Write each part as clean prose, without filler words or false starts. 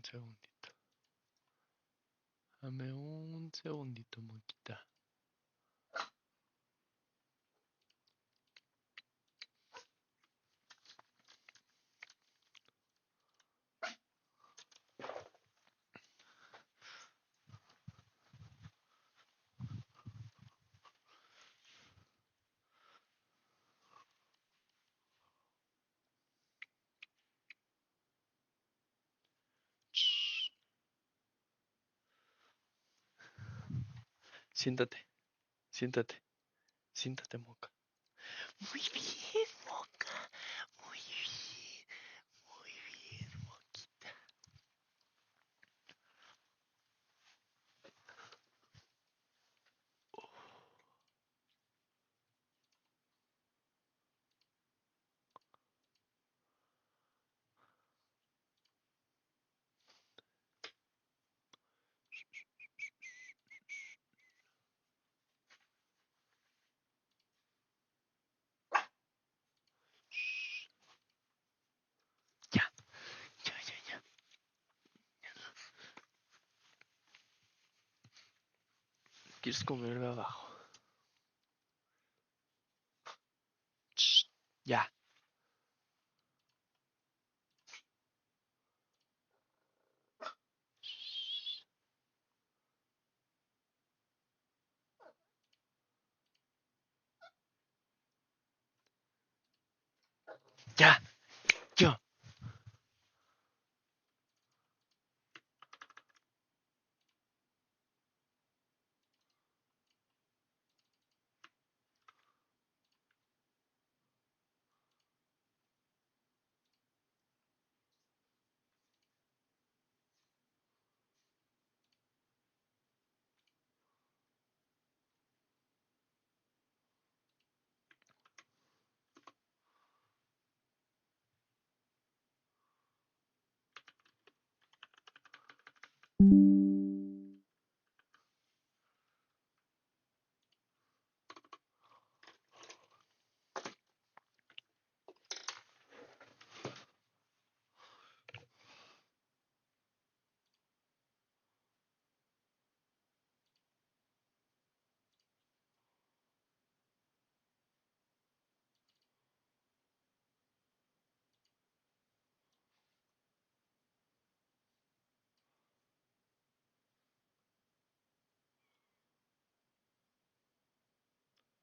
segundito. Dame un segundito, moquita. Siéntate, siéntate, siéntate, moca. Muy bien, moca. Muy bien, muy bien, moquita. Ya, ya, ya, ya. ¿Quieres comerme abajo? Ya. Ya, yo.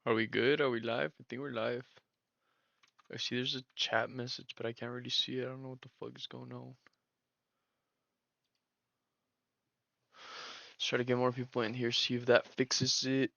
Are we good? Are we live? I think we're live. I see there's a chat message, but I can't really see it. I don't know what the fuck is going on. Let's try to get more people in here, see if that fixes it.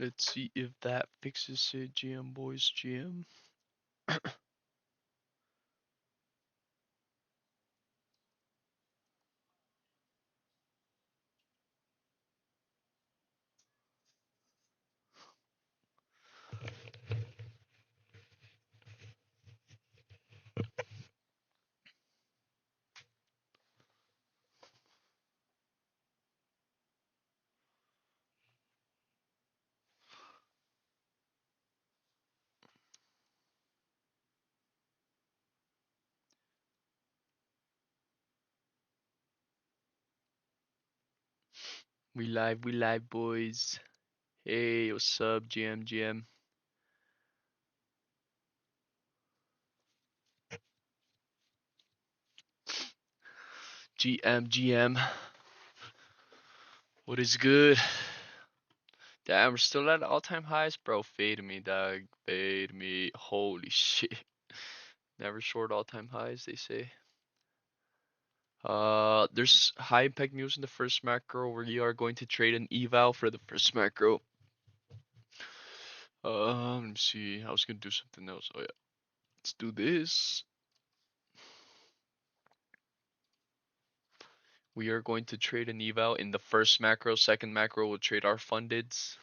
Let's see if that fixes it. GM boys, GM. We live, boys. Hey, what's up, GM, GM? GM, GM. What is good? Damn, we're still at all-time highs, bro. Fade me, dog. Fade me. Holy shit. Never short all-time highs, they say. There's high impact news in the first macro. We are going to trade an eval for the first macro. Let me see. I was gonna do something else. Oh yeah, let's do this. We are going to trade an eval in the first macro. Second macro, we'll trade our fundeds.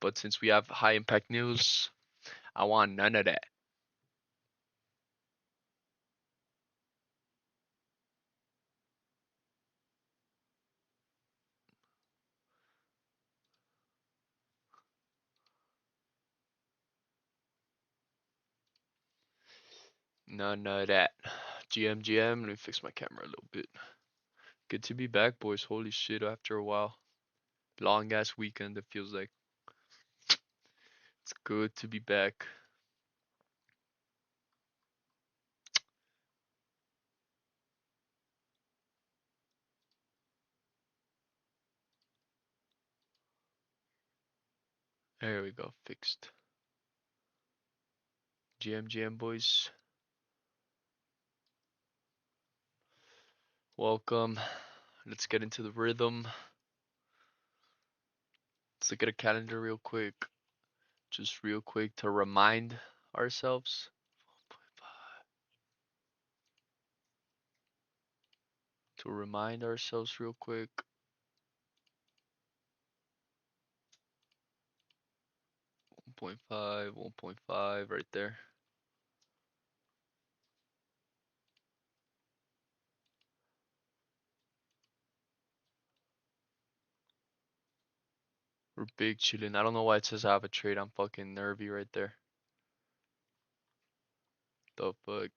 But since we have high impact news, I want none of that. None of that. GM, let me fix my camera a little bit. Good to be back, boys. Holy shit, after a while. Long ass weekend, it feels like. It's good to be back. There we go, fixed. GM, boys. Welcome. Let's get into the rhythm. Let's look at a calendar real quick. Just real quick to remind ourselves. Real quick. 1.5, 1.5 right there. We're big chilling. I don't know why it says I have a trade. I'm fucking nervy right there. The fuck.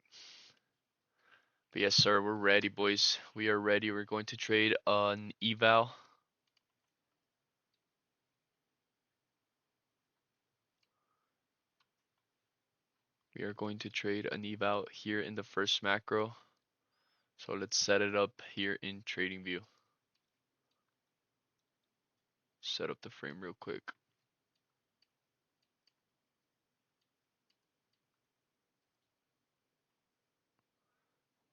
But yes, sir, we're ready, boys. We are ready. We're going to trade an eval. We are going to trade an eval here in the first macro. So let's set it up here in TradingView. Set up the frame real quick.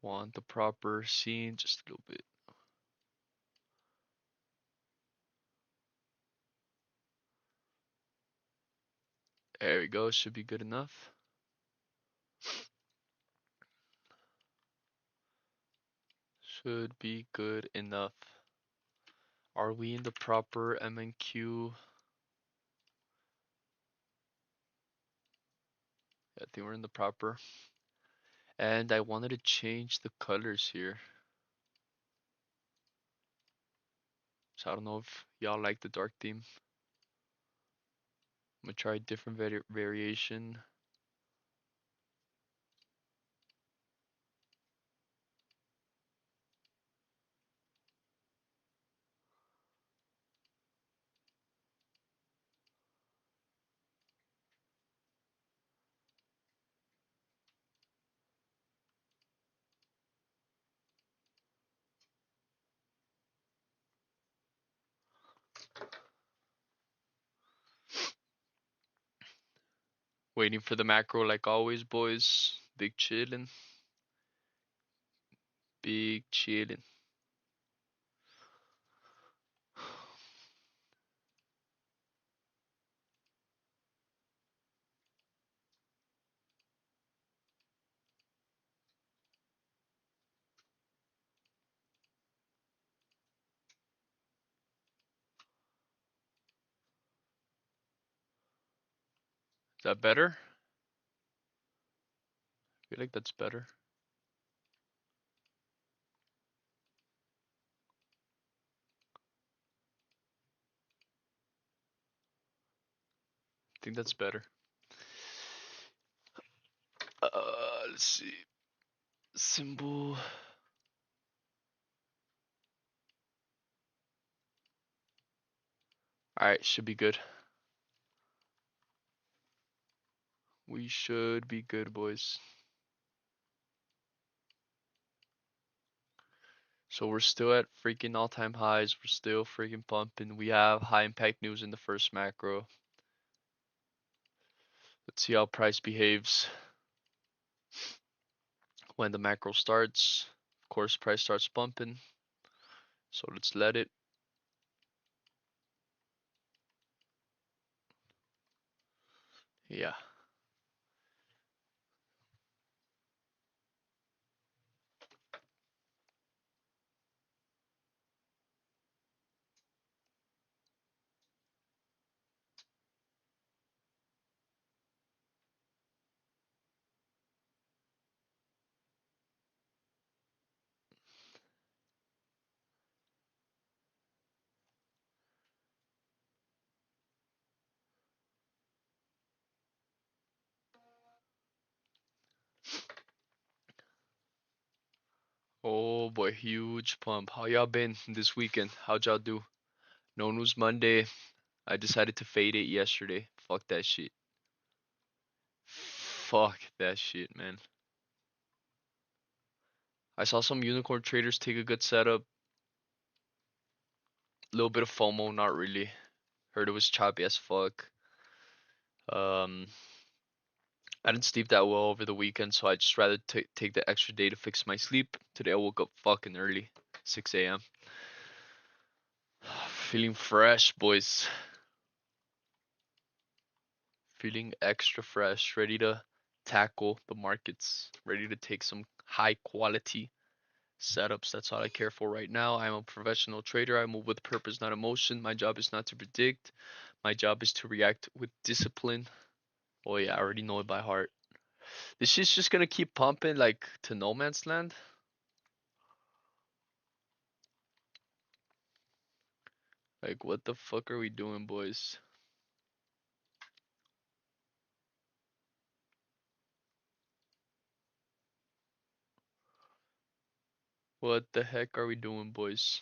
Want the proper scene just a little bit. There we go. Should be good enough. Should be good enough. Are we in the proper MNQ? I think we're in the proper. And I wanted to change the colors here. So I don't know if y'all like the dark theme. I'm gonna try a different variation. Waiting for the macro like always, boys. Big chillin'. Big chillin'. Is that better? I feel like that's better. I think that's better. Let's see. Symbol. Alright, should be good. We should be good, boys. So we're still at freaking all-time highs. We're still freaking pumping. We have high impact news in the first macro. Let's see how price behaves when the macro starts. Of course, price starts pumping. So let's let it. Yeah. boy, huge pump. How y'all been this weekend? How'd y'all do? No news Monday. I decided to fade it yesterday. Fuck that shit. Fuck that shit, man. I saw some unicorn traders take a good setup. A little bit of FOMO, not really. Heard it was choppy as fuck. Um, I didn't sleep that well over the weekend, so I just rather take the extra day to fix my sleep. Today I woke up fucking early, 6 a.m. Feeling fresh, boys. Feeling extra fresh, ready to tackle the markets, ready to take some high quality setups. That's all I care for right now. I'm a professional trader. I move with purpose, not emotion. My job is not to predict. My job is to react with discipline. Oh yeah, I already know it by heart. This shit's just gonna keep pumping like to no man's land. Like what the fuck are we doing, boys? What the heck are we doing, boys?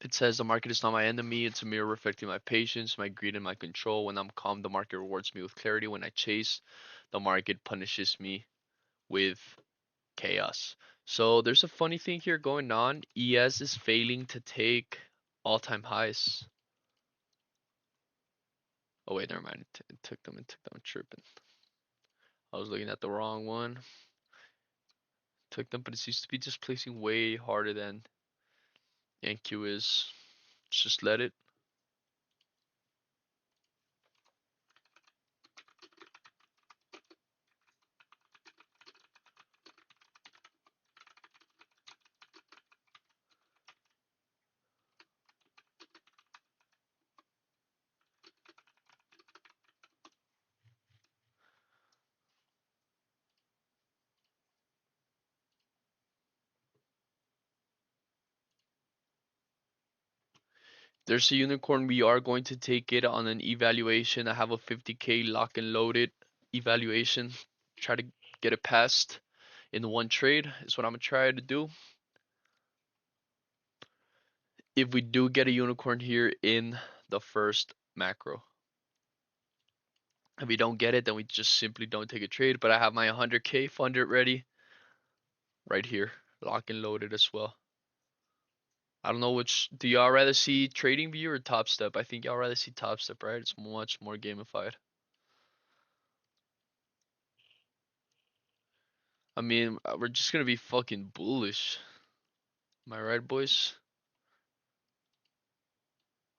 It says the market is not my enemy. It's a mirror reflecting my patience, my greed, and my control. When I'm calm, the market rewards me with clarity. When I chase, the market punishes me with chaos. So there's a funny thing here going on. ES is failing to take all-time highs. Oh wait, never mind. It took them. It took them. I'm tripping. I was looking at the wrong one. Took them, but it seems to be just placing way harder than NQ is. Just let it. There's a unicorn. We are going to take it on an evaluation. I have a 50k lock and loaded evaluation. Try to get it passed in one trade is what I'm gonna try to do. If we do get a unicorn here in the first macro. If we don't get it, then we just simply don't take a trade. But I have my 100k funded ready right here, lock and loaded as well. I don't know which. Do y'all rather see Trading View or Top Step? I think y'all rather see Top Step, right? It's much more gamified. I mean, we're just gonna be fucking bullish. Am I right, boys?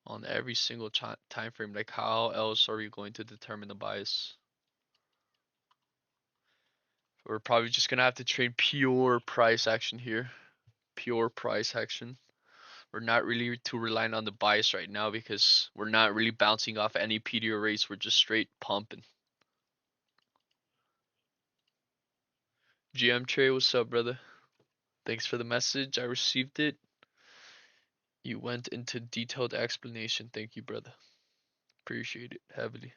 On every single time frame. Like, how else are we going to determine the bias? We're probably just gonna have to trade pure price action here. Pure price action. We're not really too reliant on the bias right now because we're not really bouncing off any PDO rates. We're just straight pumping. GM Trey, what's up, brother? Thanks for the message. I received it. You went into detailed explanation. Thank you, brother. Appreciate it heavily.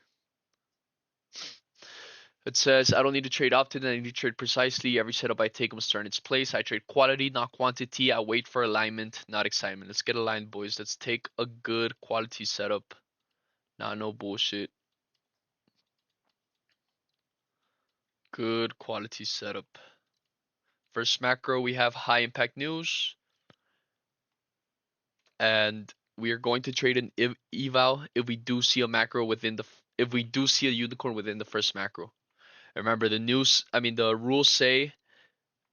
It says, I don't need to trade often. I need to trade precisely. Every setup I take must turn its place. I trade quality, not quantity. I wait for alignment, not excitement. Let's get aligned, boys. Let's take a good quality setup. Nah, no bullshit. Good quality setup. First macro, we have high impact news. And we are going to trade an eval if we do see a macro within the, if we do see a unicorn within the first macro. Remember the rules say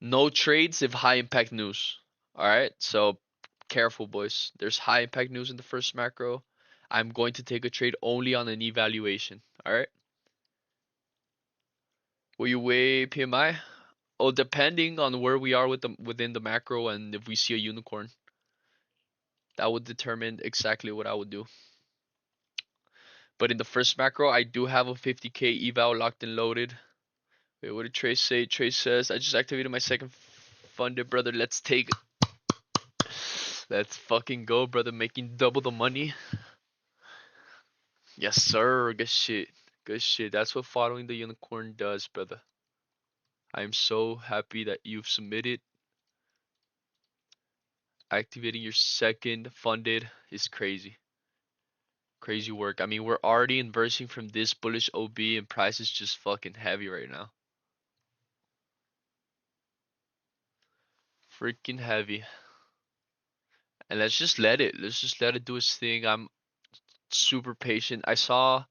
no trades if high impact news. All right, so careful, boys. There's high impact news in the first macro. I'm going to take a trade only on an evaluation. All right. Will you weigh PMI? Oh, depending on where we are within the macro and if we see a unicorn, that would determine exactly what I would do. But in the first macro, I do have a 50k eval locked and loaded. Wait, what did Trace say? Trace says, I just activated my second funded, brother. Let's take it. Let's fucking go, brother. Making double the money. Yes, sir. Good shit. Good shit. That's what following the unicorn does, brother. I am so happy that you've submitted. Activating your second funded is crazy. Crazy work. I mean, we're already inversing from this bullish OB and price is just fucking heavy right now. Freaking heavy. And let's just let it. Let's just let it do its thing. I'm super patient. I saw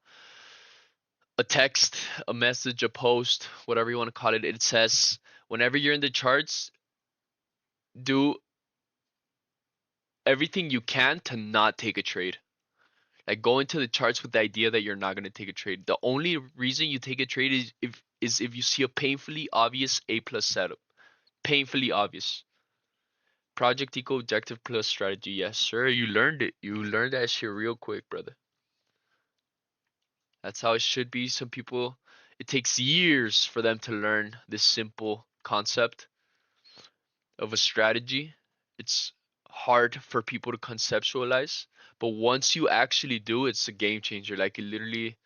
a text, a message, a post, whatever you want to call it. It says whenever you're in the charts, do everything you can to not take a trade. Like go into the charts with the idea that you're not gonna take a trade. The only reason you take a trade is if you see a painfully obvious A plus setup. Painfully obvious. Project equal objective plus strategy. Yes, sir. You learned it. You learned that shit real quick, brother. That's how it should be. Some people, it takes years for them to learn this simple concept of a strategy. It's hard for people to conceptualize, but once you actually do, it's a game changer. Like it literally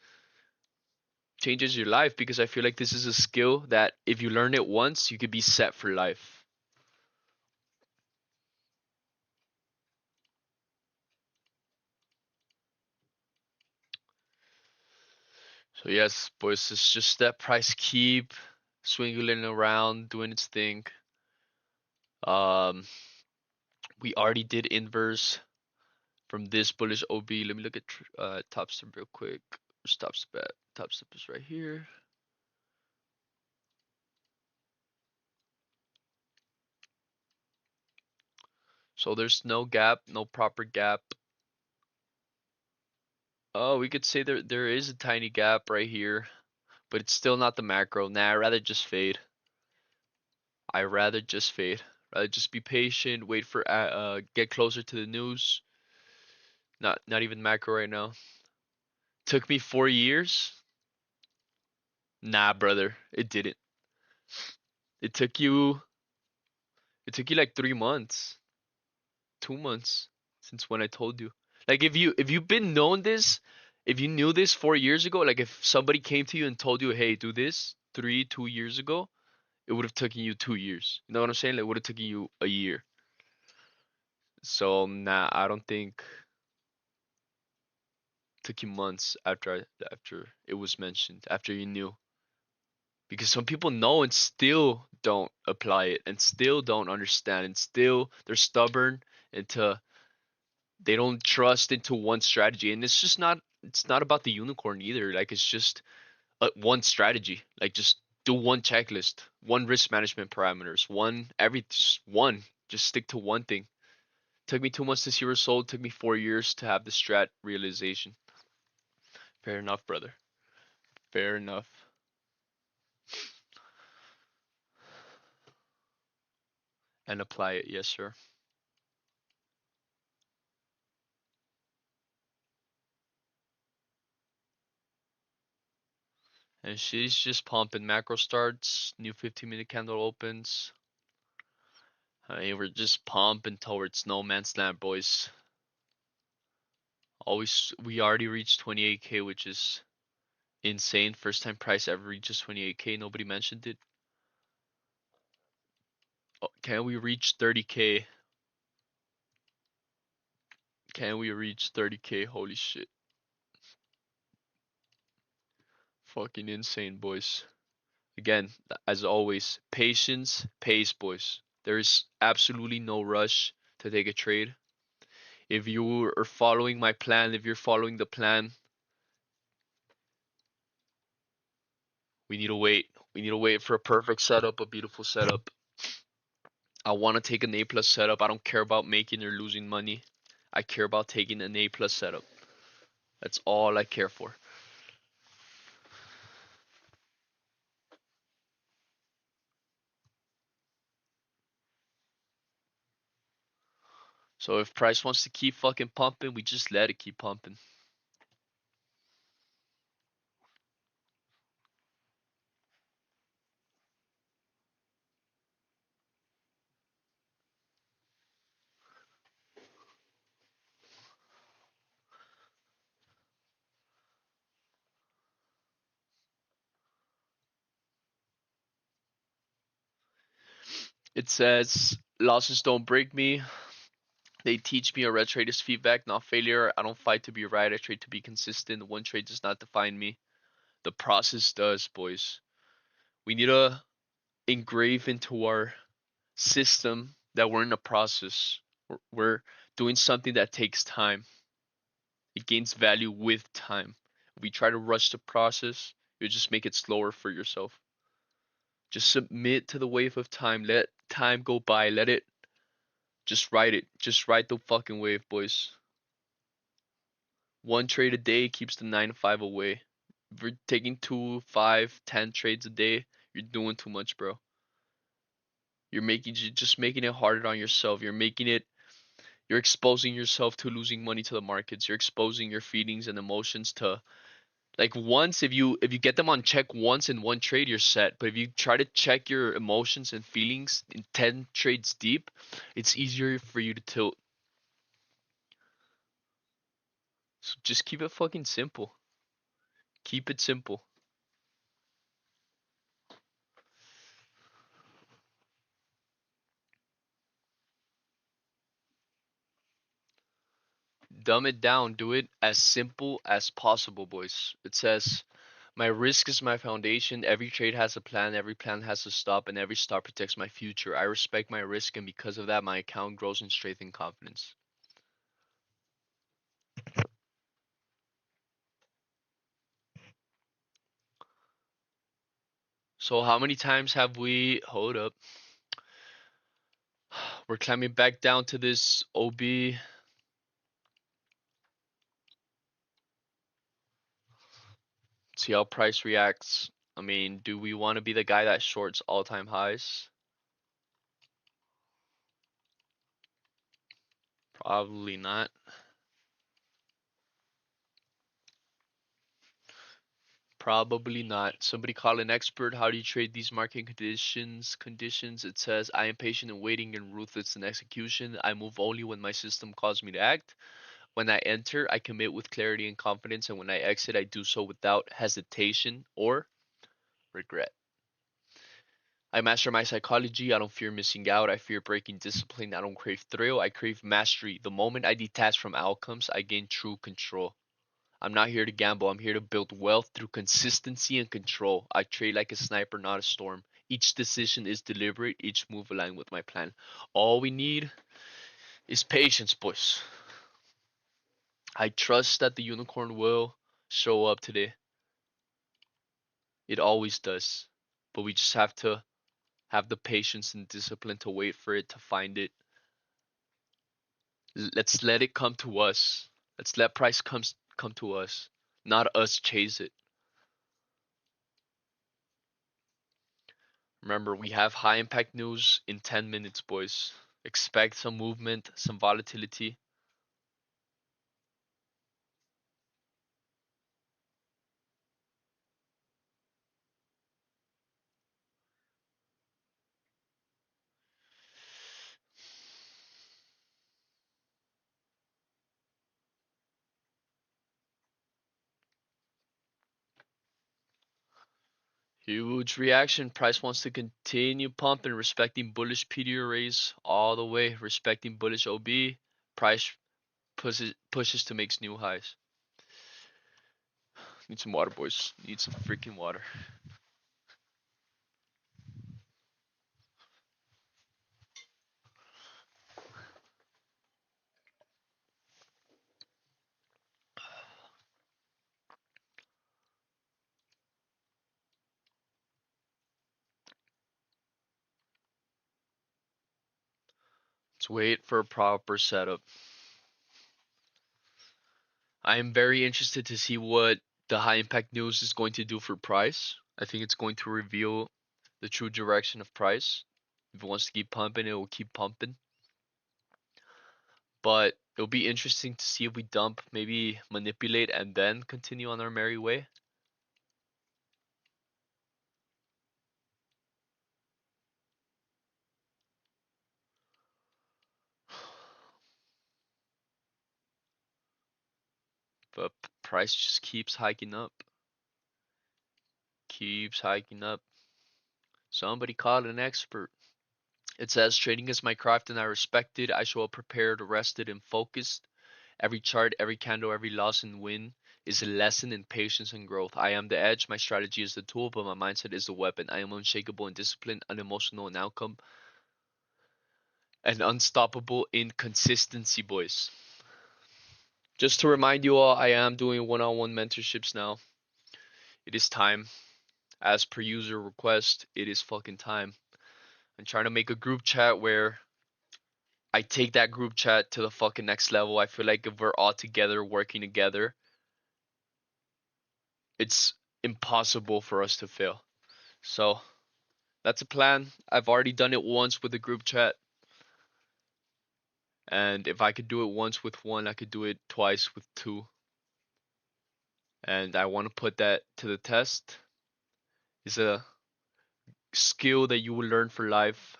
changes your life because I feel like this is a skill that if you learn it once, you could be set for life. So yes, boys, it's just that price keep swinging around, doing its thing. Um, we already did inverse from this bullish OB. Let me look at top step real quick. Where's top step at? Top step is right here. So there's no gap, no proper gap. Oh, we could say there is a tiny gap right here, but it's still not the macro. Nah, I'd rather just fade. I rather just fade. Rather just be patient, wait for get closer to the news. Not even macro right now. Took me 4 years. Nah, brother, it didn't. It took you. It took you like 3 months, 2 months since when I told you. Like if you've been known this, if you knew this 4 years ago, like if somebody came to you and told you, hey, do this 2 years ago, it would have taken you 2 years. You know what I'm saying? Like it would have taken you a year. So nah, I don't think it took you months after it was mentioned, after you knew. Because some people know and still don't apply it and still don't understand and still they're stubborn into they don't trust into one strategy and it's not about the unicorn either. Like it's just one strategy. Like just do one checklist, one risk management parameters, one. Just stick to one thing. Took me 2 months to see result. Took me 4 years to have the strat realization. Fair enough, brother. Fair enough. And apply it, yes, sir. And she's just pumping. Macro starts. New 15-minute candle opens. I mean, we're just pumping towards no man's land, boys. We already reached 28K, which is insane. First time price ever reaches 28K. Nobody mentioned it. Oh, can we reach 30K? Can we reach 30K? Holy shit. Fucking insane, boys. Again, as always, patience pays, boys. There is absolutely no rush to take a trade. If you are following my plan, if you're following the plan, we need to wait. We need to wait for a perfect setup, a beautiful setup. I want to take an A plus setup. I don't care about making or losing money. I care about taking an A plus setup. That's all I care for. So if price wants to keep fucking pumping, we just let it keep pumping. It says losses don't break me. They teach me a red trade is feedback, not failure. I don't fight to be right. I trade to be consistent. One trade does not define me. The process does, boys. We need to engrave into our system that we're in a process. We're doing something that takes time. It gains value with time. If we try to rush the process, you'll just make it slower for yourself. Just submit to the wave of time. Let time go by. Let it just ride it. Just ride the fucking wave, boys. One trade a day keeps the 9 to 5 away. If you're taking 2, 5, 10 trades a day, you're doing too much, bro. You're just making it harder on yourself. You're exposing yourself to losing money to the markets. You're exposing your feelings and emotions to, like, once, if you get them on check once in one trade, you're set. But if you try to check your emotions and feelings in 10 trades deep, it's easier for you to tilt. So just keep it fucking simple. Keep it simple. Dumb it down. Do it as simple as possible, boys. It says, my risk is my foundation. Every trade has a plan. Every plan has a stop, and every stop protects my future. I respect my risk, and because of that, my account grows in strength and confidence. So how many times have we, hold up, we're climbing back down to this OB. See how price reacts. I mean, do we want to be the guy that shorts all-time highs? Probably not. Probably not. Somebody call an expert. How do you trade these market conditions? It says, I am patient and waiting and ruthless in execution. I move only when my system calls me to act. When I enter, I commit with clarity and confidence, and when I exit, I do so without hesitation or regret. I master my psychology. I don't fear missing out. I fear breaking discipline. I don't crave thrill. I crave mastery. The moment I detach from outcomes, I gain true control. I'm not here to gamble. I'm here to build wealth through consistency and control. I trade like a sniper, not a storm. Each decision is deliberate, each move aligned with my plan. All we need is patience, boys. I trust that the unicorn will show up today. It always does. But we just have to have the patience and discipline to wait for it to find it. Let's let it come to us. Let's let price come to us, not us chase it. Remember, we have high impact news in 10 minutes, boys. Expect some movement, some volatility. Huge reaction. Price wants to continue pumping, respecting bullish PD arrays all the way, respecting bullish OB. Price pushes to make new highs. Need some water, boys. Need some freaking water. Let's wait for a proper setup. I am very interested to see what the high impact news is going to do for price. I think it's going to reveal the true direction of price. If it wants to keep pumping, it will keep pumping. But it'll be interesting to see if we dump, maybe manipulate, and then continue on our merry way. But price just keeps hiking up. Keeps hiking up. Somebody call an expert. It says trading is my craft and I respect it. I show up prepared, rested, and focused. Every chart, every candle, every loss and win is a lesson in patience and growth. I am the edge, my strategy is the tool, but my mindset is the weapon. I am unshakable in discipline, unemotional in outcome, and unstoppable in consistency, boys. Just to remind you all, I am doing one-on-one mentorships now. It is time. As per user request, it is fucking time. I'm trying to make a group chat where I take that group chat to the fucking next level. I feel like if we're all together, working together, it's impossible for us to fail. So that's a plan. I've already done it once with a group chat. And if I could do it once with one, I could do it twice with two. And I want to put that to the test. It's a skill that you will learn for life.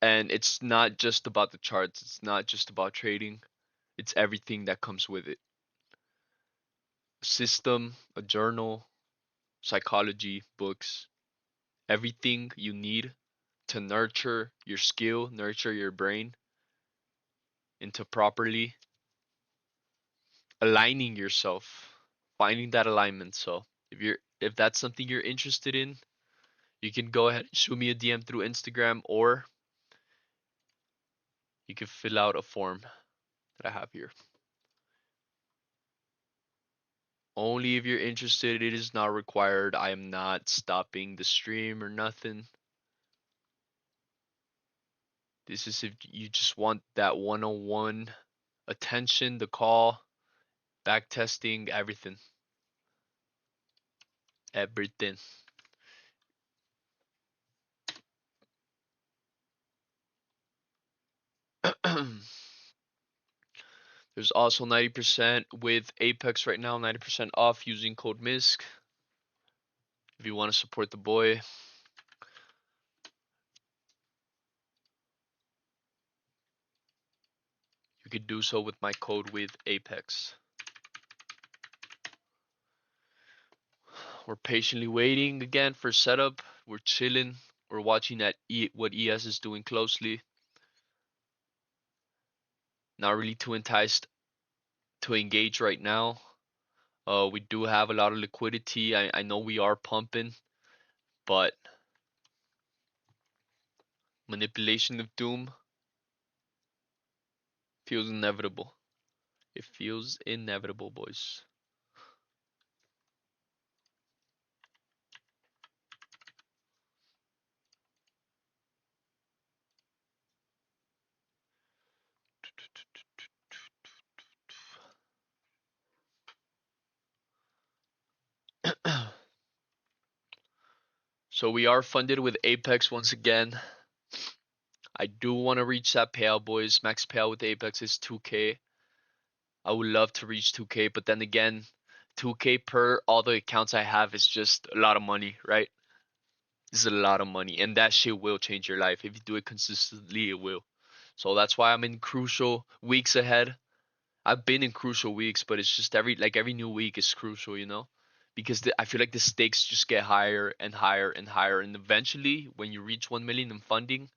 And it's not just about the charts, it's not just about trading, it's everything that comes with it. A system, a journal, psychology, books, everything you need to nurture your skill, nurture your brain into properly aligning yourself, finding that alignment. So if that's something you're interested in, you can go ahead and shoot me a DM through Instagram, or you can fill out a form that I have here. Only if you're interested, it is not required. I am not stopping the stream or nothing. This is if you just want that one-on-one attention, the call, back testing, everything. Everything. There's also 90% with Apex right now, 90% off using code MISC. If you want to support the boy, you could do so with my code with Apex. We're patiently waiting again for setup. We're chilling. We're watching what ES is doing closely. Not really too enticed to engage right now. We do have a lot of liquidity. I know we are pumping, but manipulation of doom feels inevitable. It feels inevitable, boys. So we are funded with Apex once again. I do want to reach that payout, boys. Max payout with Apex is 2K. I would love to reach 2K, but then again, 2K per all the accounts I have is just a lot of money, right? This is a lot of money, and that shit will change your life. If you do it consistently, it will. So that's why I'm in crucial weeks ahead. I've been in crucial weeks, but it's just every new week is crucial, because I feel like the stakes just get higher and higher and higher, and eventually, when you reach 1 million in funding,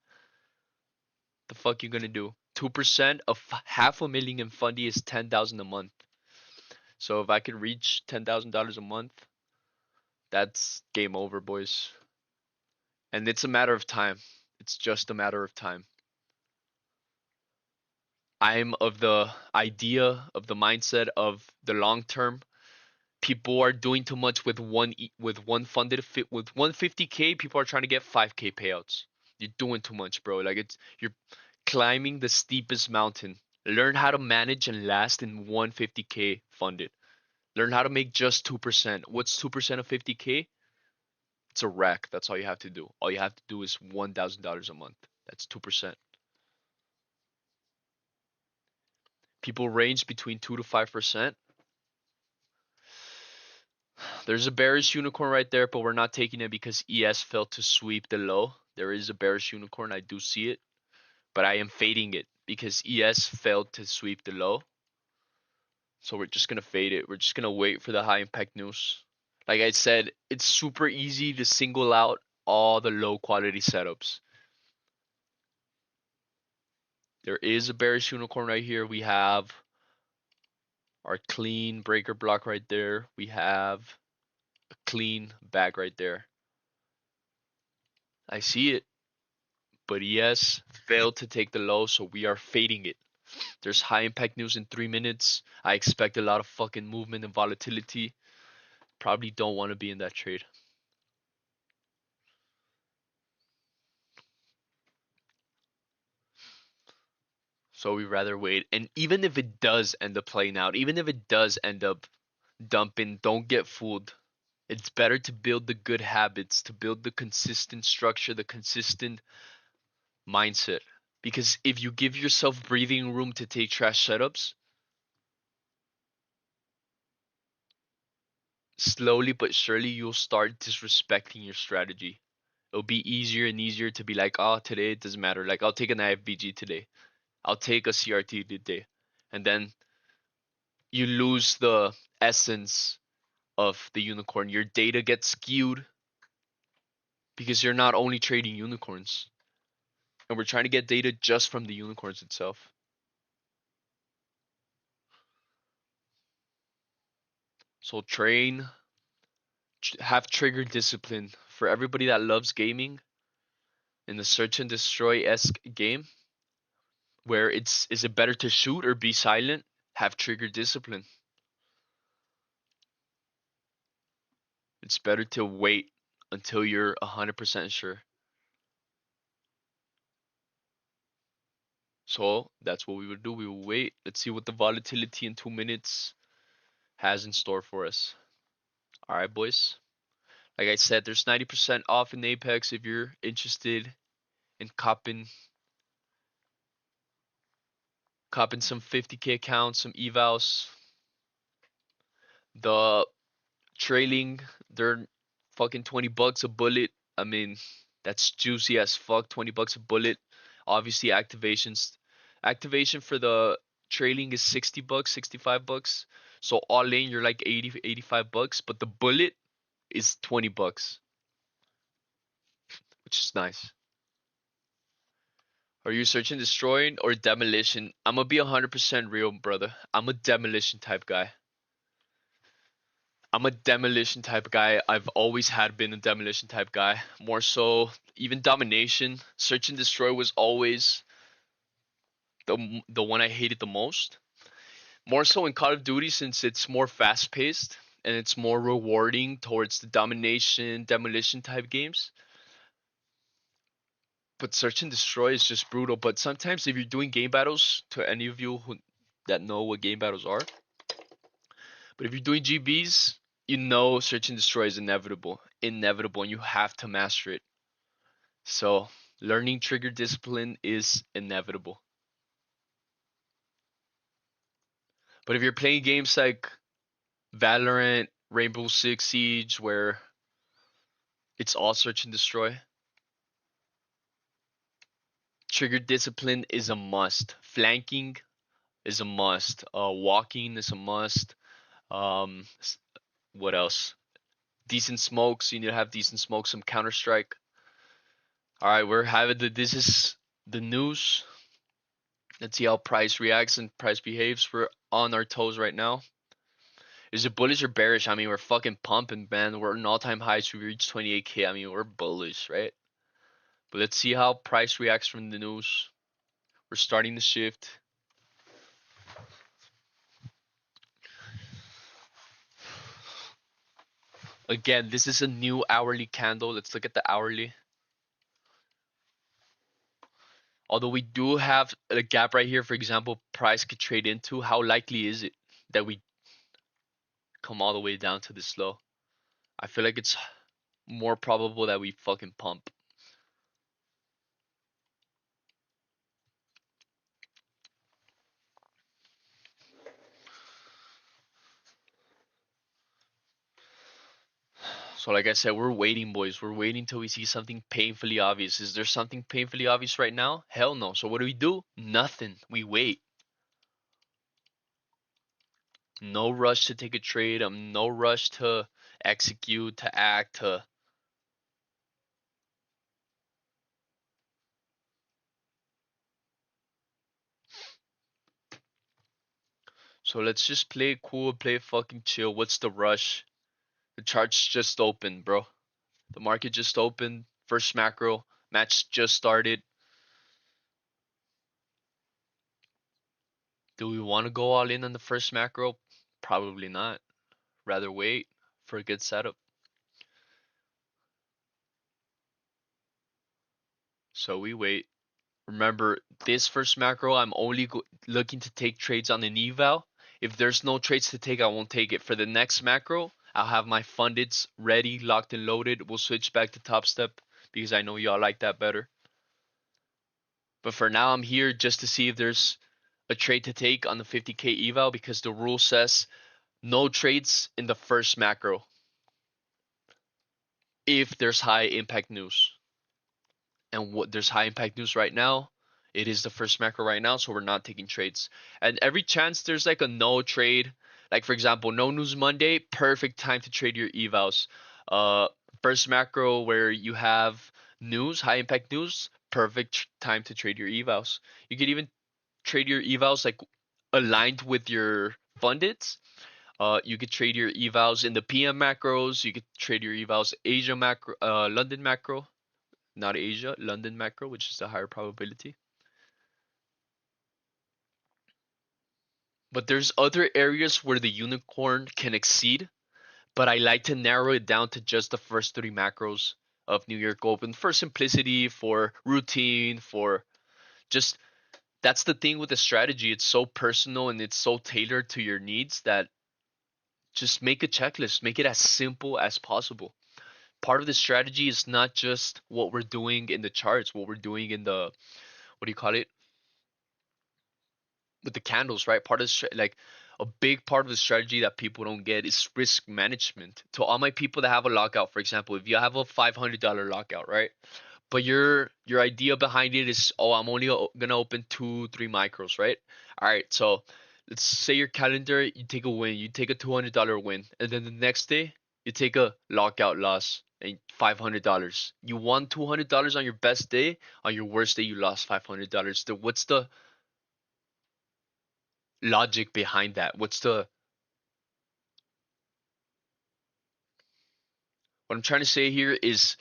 the fuck you gonna do? 2% of half a million in funding is 10,000 a month. So if I could reach $10,000 a month, that's game over, boys. And it's a matter of time. It's just a matter of time. I'm of the idea of the mindset of the long term. People are doing too much with one funded fit with 150K. People are trying to get 5K payouts. You're doing too much, bro. Like you're climbing the steepest mountain. Learn how to manage and last in 150K funded. Learn how to make just 2%. What's 2% of 50K? It's a rack. That's all you have to do. All you have to do is $1,000 a month. That's 2%. People range between 2 to 5%. There's a bearish unicorn right there, but we're not taking it because ES failed to sweep the low. There is a bearish unicorn. I do see it, but I am fading it because ES failed to sweep the low. So we're just going to fade it. We're just going to wait for the high impact news. Like I said, it's super easy to single out all the low quality setups. There is a bearish unicorn right here. We have our clean breaker block right there. We have a clean back right there. I see it, but yes, failed to take the low, so we are fading it. There's high impact news in 3 minutes. I expect a lot of fucking movement and volatility. Probably don't want to be in that trade. So we rather wait. And even if it does end up playing out, even if it does end up dumping, don't get fooled. It's better to build the good habits, to build the consistent structure, the consistent mindset. Because if you give yourself breathing room to take trash setups, slowly but surely you'll start disrespecting your strategy. It'll be easier and easier to be like, oh, today it doesn't matter. Like, I'll take an IFBG today. I'll take a CRT today. And then you lose the essence of the unicorn. Your data gets skewed because you're not only trading unicorns. And we're trying to get data just from the unicorns itself. So train, have trigger discipline. For everybody that loves gaming in the search and destroy-esque game, where is it better to shoot or be silent? Have trigger discipline. It's better to wait until you're 100% sure. So that's what we would do. We will wait. Let's see what the volatility in 2 minutes has in store for us. All right, boys. Like I said, there's 90% off in Apex if you're interested in copping some 50k accounts, some evals. The trailing, they're fucking 20 bucks a bullet. I mean, that's juicy as fuck. 20 bucks a bullet. Obviously, activation for the trailing is 60 bucks, 65 bucks. So all in, you're like 80, 85 bucks. But the bullet is 20 bucks, which is nice. Are you searching destroying or demolition? I'm gonna be 100% real, brother. I'm a demolition type guy. I'm a demolition type guy. I've always had been a demolition type guy. More so, even domination. Search and destroy was always the one I hated the most. More so in Call of Duty since it's more fast paced and it's more rewarding towards the domination, demolition type games. But search and destroy is just brutal. But sometimes if you're doing game battles, to any of you that know what game battles are, but if you're doing GBs, you know search and destroy is inevitable, and you have to master it. So learning trigger discipline is inevitable. But if you're playing games like Valorant, Rainbow Six Siege, where it's all search and destroy, trigger discipline is a must. Flanking is a must. Walking is a must. Um, what else? Decent smokes. You need to have decent smokes. Some Counter Strike. All right, we're having this is the news. Let's see how price reacts and price behaves. We're on our toes right now. Is it bullish or bearish? I mean, we're fucking pumping, man. We're in all-time highs. We reached 28k. I mean, we're bullish, right? But let's see how price reacts from the news. We're starting to shift. Again, this is a new hourly candle. Let's look at the hourly. Although we do have a gap right here, for example, price could trade into, how likely is it that we come all the way down to this low? I feel like it's more probable that we fucking pump. So like I said, we're waiting, boys. We're waiting till we see something painfully obvious. Is there something painfully obvious right now? Hell no. So what do? Nothing. We wait. No rush to take a trade. No rush to execute, to act, to So let's just play it cool, play it fucking chill. What's the rush? The chart's just opened, bro. The market just opened. First macro match just started. Do we want to go all in on the first macro? Probably not. Rather wait for a good setup. So we wait. Remember, this first macro, I'm only looking to take trades on an eval. If there's no trades to take, I won't take it. For the next macro, I'll have my fundeds ready, locked and loaded. We'll switch back to top step because I know y'all like that better. But for now, I'm here just to see if there's a trade to take on the 50K eval because the rule says no trades in the first macro if there's high impact news. And what there's high impact news right now. It is the first macro right now, so we're not taking trades. And every chance there's like a no trade, like for example, no news Monday, perfect time to trade your evals. Uh, First macro where you have news, high impact news, perfect time to trade your evals. You could even trade your evals like aligned with your fundeds. You could trade your evals in the PM macros. You could trade your evals Asia macro, London macro, not Asia, London macro, which is the higher probability. But there's other areas where the unicorn can exceed, but I like to narrow it down to just the first three macros of New York Open for simplicity, for routine, for just that's the thing with the strategy. It's so personal and it's so tailored to your needs that just make a checklist, make it as simple as possible. Part of the strategy is not just what we're doing in the charts, what we're doing in the what do you call it? With the candles, right? Part of the like a big part of the strategy that people don't get is risk management. To all my people that have a lockout, for example, if you have a $500 lockout, right? But your idea behind it is, oh, I'm only gonna open 2, 3 micros, right? All right, so let's say your calendar, you take a win, you take a $200 win, and then the next day you take a lockout loss and $500. You won $200 on your best day. On your worst day, you lost $500. What's the logic behind that? What I'm trying to say here is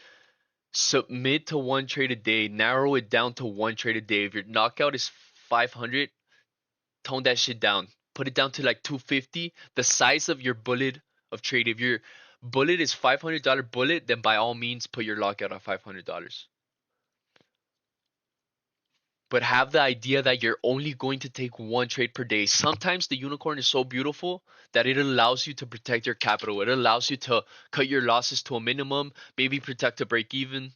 submit to one trade a day, narrow it down to one trade a day. If your knockout is 500, tone that shit down. Put it down to like 250. The size of your bullet of trade. If your bullet is $500 bullet, then by all means put your lockout at $500. But have the idea that you're only going to take one trade per day. Sometimes the unicorn is so beautiful that it allows you to protect your capital. It allows you to cut your losses to a minimum, maybe protect a break even,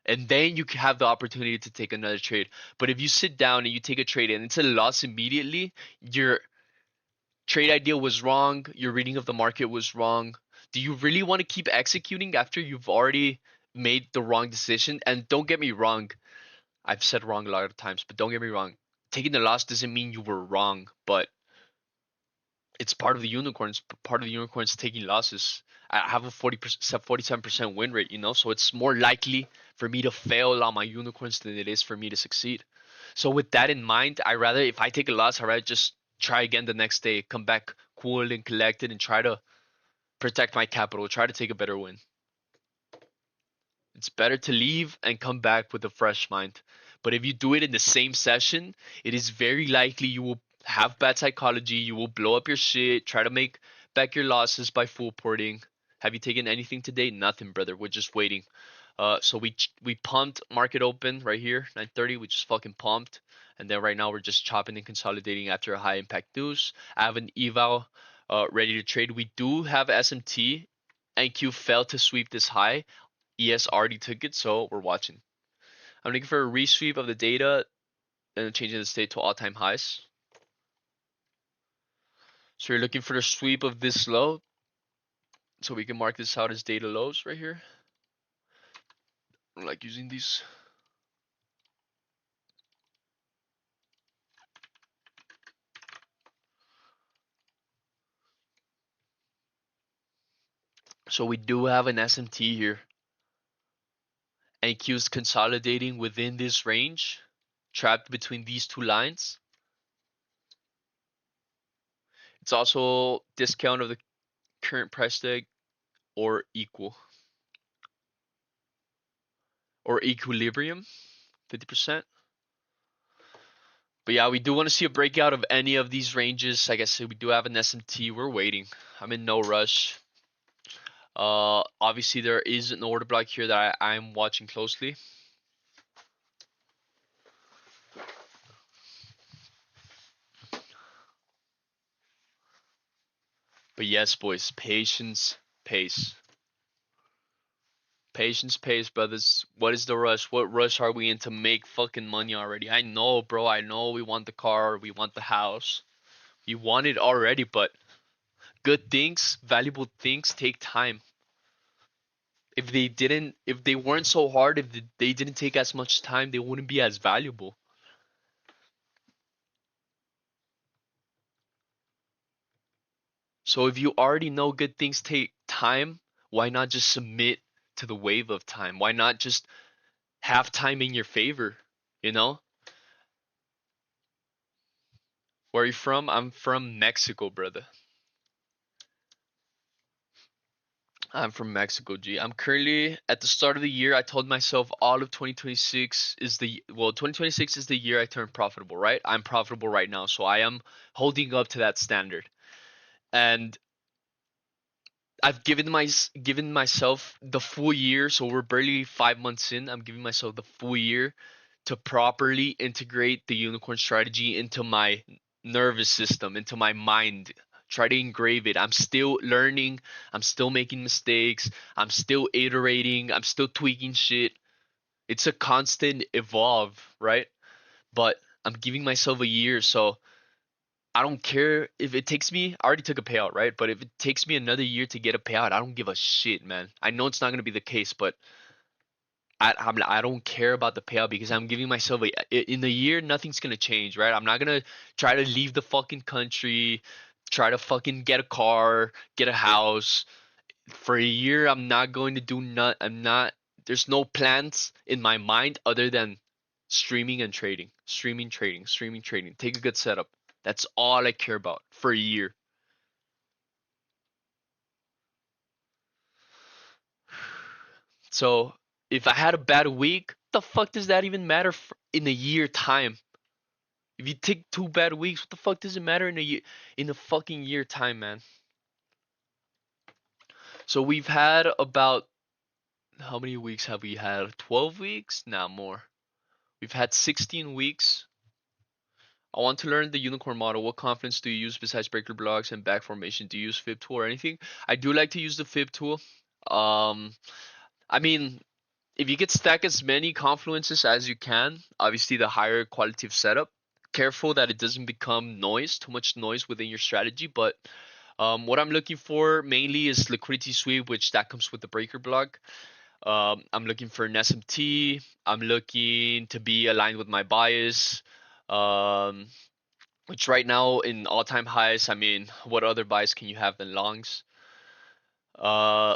and then you have the opportunity to take another trade. But if you sit down and you take a trade and it's a loss immediately, your trade idea was wrong, your reading of the market was wrong. Do you really want to keep executing after you've already made the wrong decision? And don't get me wrong, I've said wrong a lot of times, but don't get me wrong. Taking the loss doesn't mean you were wrong, but it's part of the unicorns. Part of the unicorns taking losses. I have a 40%, 47% win rate, so it's more likely for me to fail on my unicorns than it is for me to succeed. So with that in mind, if I take a loss, I rather just try again the next day, come back cool and collected, and try to protect my capital, try to take a better win. It's better to leave and come back with a fresh mind. But if you do it in the same session, it is very likely you will have bad psychology. You will blow up your shit, try to make back your losses by full porting. Have you taken anything today? Nothing, brother. We're just waiting. So we pumped market open right here, 9:30. We just fucking pumped, and then right now we're just chopping and consolidating after a high impact news. I have an eval ready to trade. We do have SMT. NQ failed to sweep this high. ES already took it, so we're watching. I'm looking for a resweep of the data and changing the state to all-time highs. So you're looking for the sweep of this low, so we can mark this out as data lows right here. I like using these. So we do have an SMT here. NQ is consolidating within this range, trapped between these two lines. It's also discount of the current price tag or equal or equilibrium, 50%. But yeah, we do want to see a breakout of any of these ranges. Like I said, we do have an SMT. We're waiting. I'm in no rush. Obviously there is an order block here that I'm watching closely. But yes, boys, patience, pace. Patience, pace, brothers. What is the rush? What rush are we in to make fucking money already? I know, bro. I know we want the car, we want the house. We want it already, but good things, valuable things take time. If they weren't so hard, if they didn't take as much time, they wouldn't be as valuable. So if you already know good things take time, why not just submit to the wave of time? Why not just have time in your favor? You know? Where are you from? I'm from Mexico, brother. I'm from Mexico, G. I'm currently at the start of the year. I told myself all of 2026 is the, well, 2026 is the year I turn profitable, right? I'm profitable right now, so I am holding up to that standard. And I've given myself the full year, so we're barely 5 months in. I'm giving myself the full year to properly integrate the unicorn strategy into my nervous system, into my mind. Try to engrave it. I'm still learning. I'm still making mistakes. I'm still iterating. I'm still tweaking shit. It's a constant evolve, right? But I'm giving myself a year, so I don't care if it takes me. I already took a payout, right? But if it takes me another year to get a payout, I don't give a shit, man. I know it's not gonna be the case, but I don't care about the payout because I'm giving myself in the year nothing's gonna change, right? I'm not gonna try to leave the fucking country, try to fucking get a car, get a house. For a year, I'm not going to do not. I'm not. There's no plans in my mind other than streaming and trading, streaming, trading, streaming, trading. Take a good setup. That's all I care about for a year. So if I had a bad week, the fuck does that even matter in a year time? If you take 2 bad weeks, what the fuck does it matter in a year, in a fucking year time, man? So we've had about, how many weeks have we had? 12 weeks? Nah, more. We've had 16 weeks. I want to learn the unicorn model. What confidence do you use besides breaker blocks and back formation? Do you use fib tool or anything? I do like to use the fib tool. Um, I mean, if you could stack as many confluences as you can, obviously the higher quality of setup. Careful that it doesn't become noise, too much noise within your strategy. But what I'm looking for mainly is liquidity sweep, which that comes with the breaker block. I'm looking for an SMT. I'm looking to be aligned with my bias. Um, which right now in all-time highs, I mean, what other bias can you have than longs? Uh,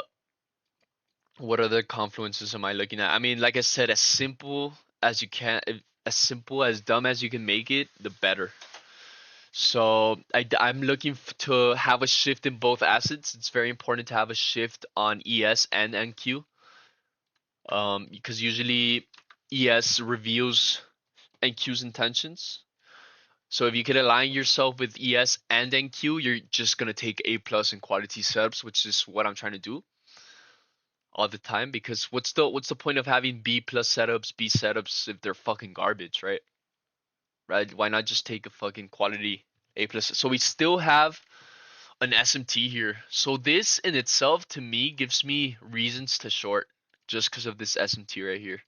what other confluences am I looking at? I mean, like I said, as simple as you can, as simple as dumb as you can make it, the better. So I'm looking to have a shift in both assets. It's very important to have a shift on ES and NQ, because usually ES reveals NQ's intentions. So if you can align yourself with ES and NQ, you're just gonna take A plus in quality setups, which is what I'm trying to do all the time. Because what's the point of having B plus setups, B setups if they're fucking garbage, right? Right? Why not just take a fucking quality A plus? So we still have an SMT here. So this in itself to me gives me reasons to short just because of this SMT right here.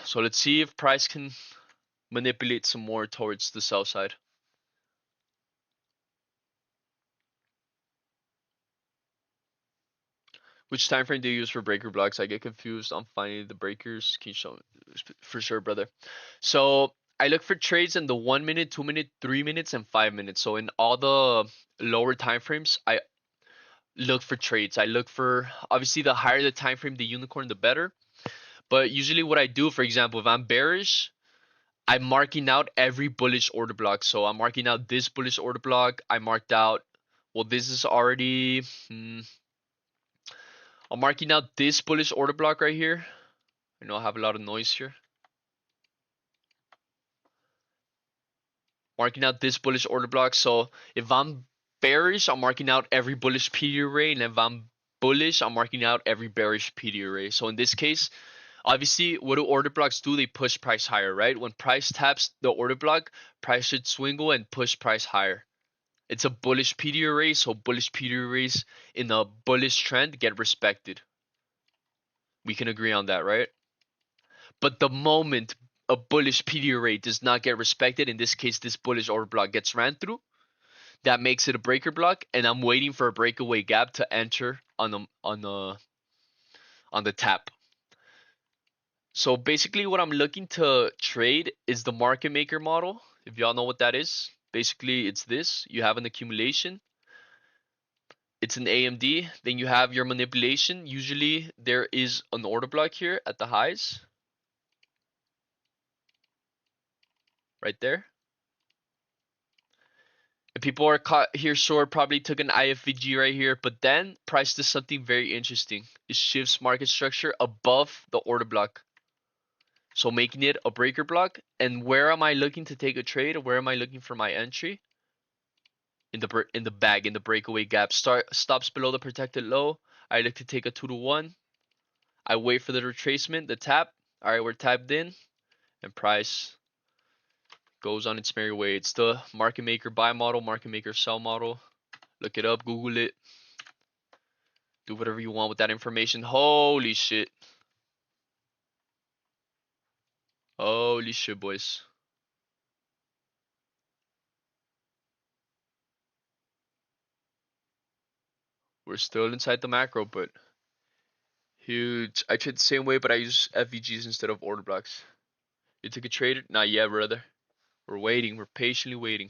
So let's see if price can manipulate some more towards the sell side. Which time frame do you use for breaker blocks? I get confused on finding the breakers. Can you show me? For sure, brother. So I look for trades in the 1 minute, 2 minute, 3 minutes, and 5 minutes. So in all the lower time frames, I look for trades. I look for, obviously the higher the time frame, the unicorn, the better. But usually what I do, for example, if I'm bearish, I'm marking out every bullish order block. So I'm marking out this bullish order block. I marked out, well, this is already, I'm marking out this bullish order block right here. I know I have a lot of noise here. Marking out this bullish order block. So if I'm bearish, I'm marking out every bullish PD array, and if I'm bullish, I'm marking out every bearish PD array. So in this case, obviously, what do order blocks do? They push price higher, right? When price taps the order block, price should swingle and push price higher. It's a bullish PD array, so bullish PD arrays in a bullish trend get respected. We can agree on that, right? But the moment a bullish PD array does not get respected, in this case, this bullish order block gets ran through, that makes it a breaker block, and I'm waiting for a breakaway gap to enter on the tap. So basically what I'm looking to trade is the market maker model. If y'all know what that is, basically it's this. You have an accumulation. It's an AMD. Then you have your manipulation. Usually there is an order block here at the highs. Right there. And people are caught here short, probably took an IFVG right here, but then price does something very interesting. It shifts market structure above the order block. So making it a breaker block. And where am I looking to take a trade? Where am I looking for my entry? In the bag, in the breakaway gap. Stops below the protected low. I like to take a 2-to-1. I wait for the retracement, the tap. All right, we're tapped in, and price goes on its merry way. It's the market maker buy model, market maker sell model. Look it up, Google it. Do whatever you want with that information. Holy shit. Holy shit, boys. We're still inside the macro, but huge. I trade the same way, but I use FVGs instead of order blocks. You took a trade? Not yet, brother. We're waiting. We're patiently waiting.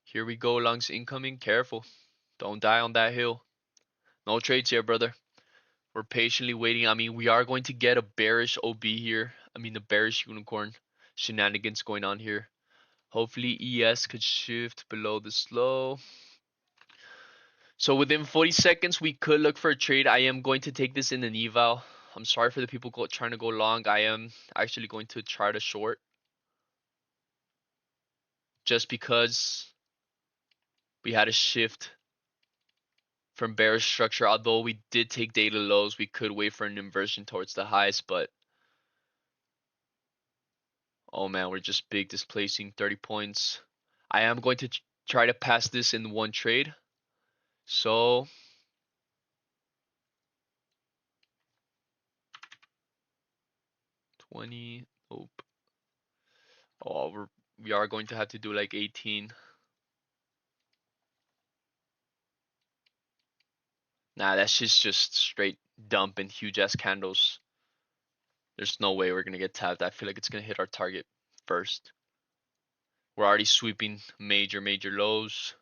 Here we go, lungs incoming. Careful. Don't die on that hill. No trades yet, brother. We're patiently waiting. I mean, we are going to get a bearish OB here. I mean, the bearish unicorn shenanigans going on here. Hopefully, ES could shift below this low. So within 40 seconds, we could look for a trade. I am going to take this in an eval. I'm sorry for the people trying to go long. I am actually going to try to short. Just because we had a shift from bearish structure. Although we did take daily lows, we could wait for an inversion towards the highs, but oh man, we're just big displacing 30 points. I am going to try to pass this in one trade. So $20. Nope. Oh, we are going to have to do like 18. Nah, that's just straight dump and huge ass candles. There's no way we're gonna get tapped. I feel like it's gonna hit our target first. We're already sweeping major lows.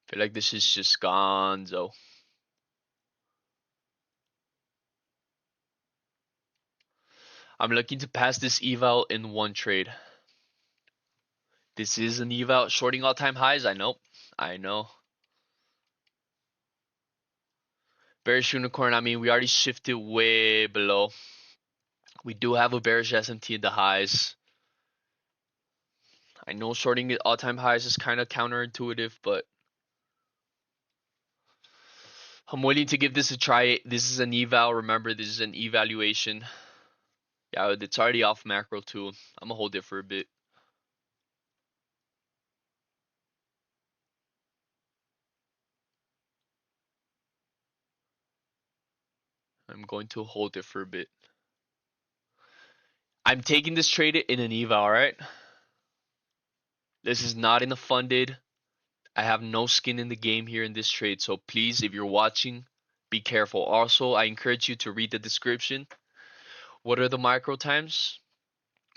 I feel like this is just gonzo. I'm looking to pass this eval in one trade. This is an eval shorting all-time highs. I know. Bearish unicorn. I mean, we already shifted way below. We do have a bearish SMT in the highs. I know shorting at all-time highs is kind of counterintuitive, but I'm willing to give this a try. This is an eval. Remember, this is an evaluation. Yeah, it's already off macro too. I'm gonna hold it for a bit. I'm going to hold it for a bit. I'm taking this trade in an eval, alright? This is not in a funded. I have no skin in the game here in this trade. So please, if you're watching, be careful. Also, I encourage you to read the description. What are the macro times?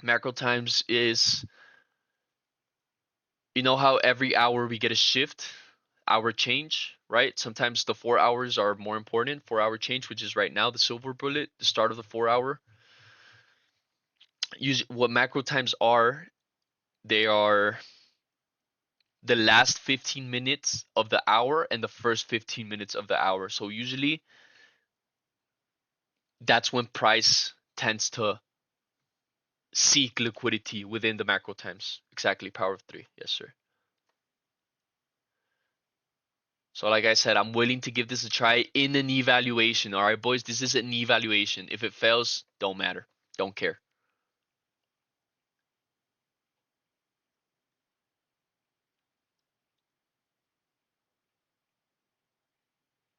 Macro times is, you know how every hour we get a shift? hour change, right? Sometimes the 4 hours are more important. 4 hour change, which is right now the silver bullet, the start of the 4 hour. What macro times are, they are the last 15 minutes of the hour and the first 15 minutes of the hour. So usually that's when price tends to seek liquidity within the macro times. Exactly, power of three. Yes, sir. So like I said, I'm willing to give this a try in an evaluation. All right, boys, this is an evaluation. If it fails, don't matter. Don't care.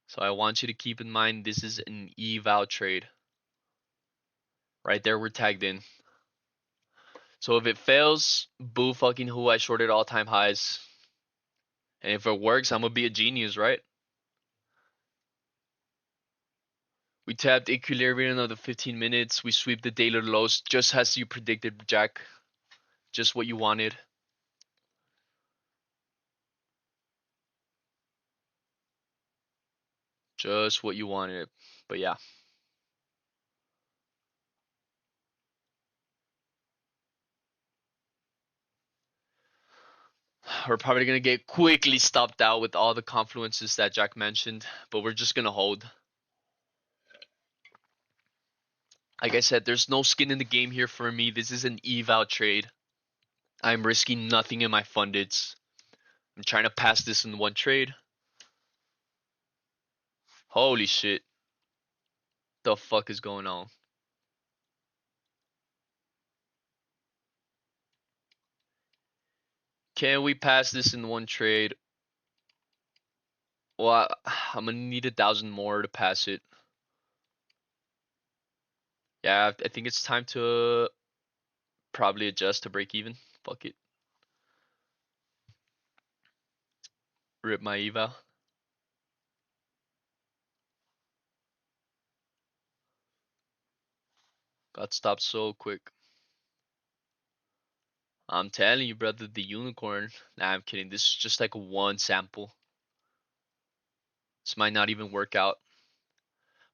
So I want you to keep in mind this is an eval trade. Right there, we're tagged in. So if it fails, boo fucking who, I shorted all time highs. And if it works, I'm gonna be a genius, right? We tapped equilibrium of the 15 minutes. We sweep the daily lows just as you predicted, Jack. Just what you wanted. Just what you wanted. But yeah. We're probably gonna get quickly stopped out with all the confluences that Jack mentioned, but we're just gonna hold. Like I said, there's no skin in the game here for me. This is an eval trade. I'm risking nothing in my fundeds. I'm trying to pass this in one trade. Holy shit. The fuck is going on? Can we pass this in one trade? Well, I'm gonna need 1,000 more to pass it. Yeah, I think it's time to probably adjust to break even. Fuck it. Rip my eval. Got stopped so quick. I'm telling you, brother, the unicorn. Nah, I'm kidding. This is just like one sample. This might not even work out.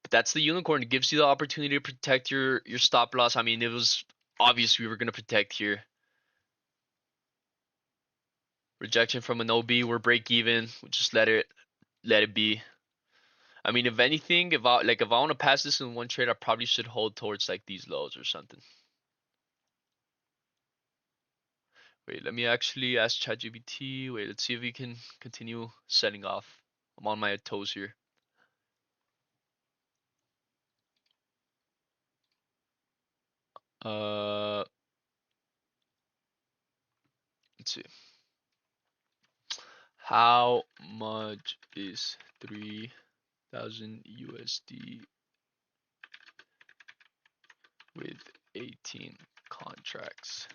But that's the unicorn. It gives you the opportunity to protect your stop loss. I mean, it was obvious we were gonna protect here. Rejection from an OB. We're break even. We just let it be. I mean, if anything, if I want to pass this in one trade, I probably should hold towards like these lows or something. Wait, let me actually ask ChatGPT. Wait, let's see if we can continue setting off. I'm on my toes here. Uh, let's see. How much is 3,000 USD with 18 contracts?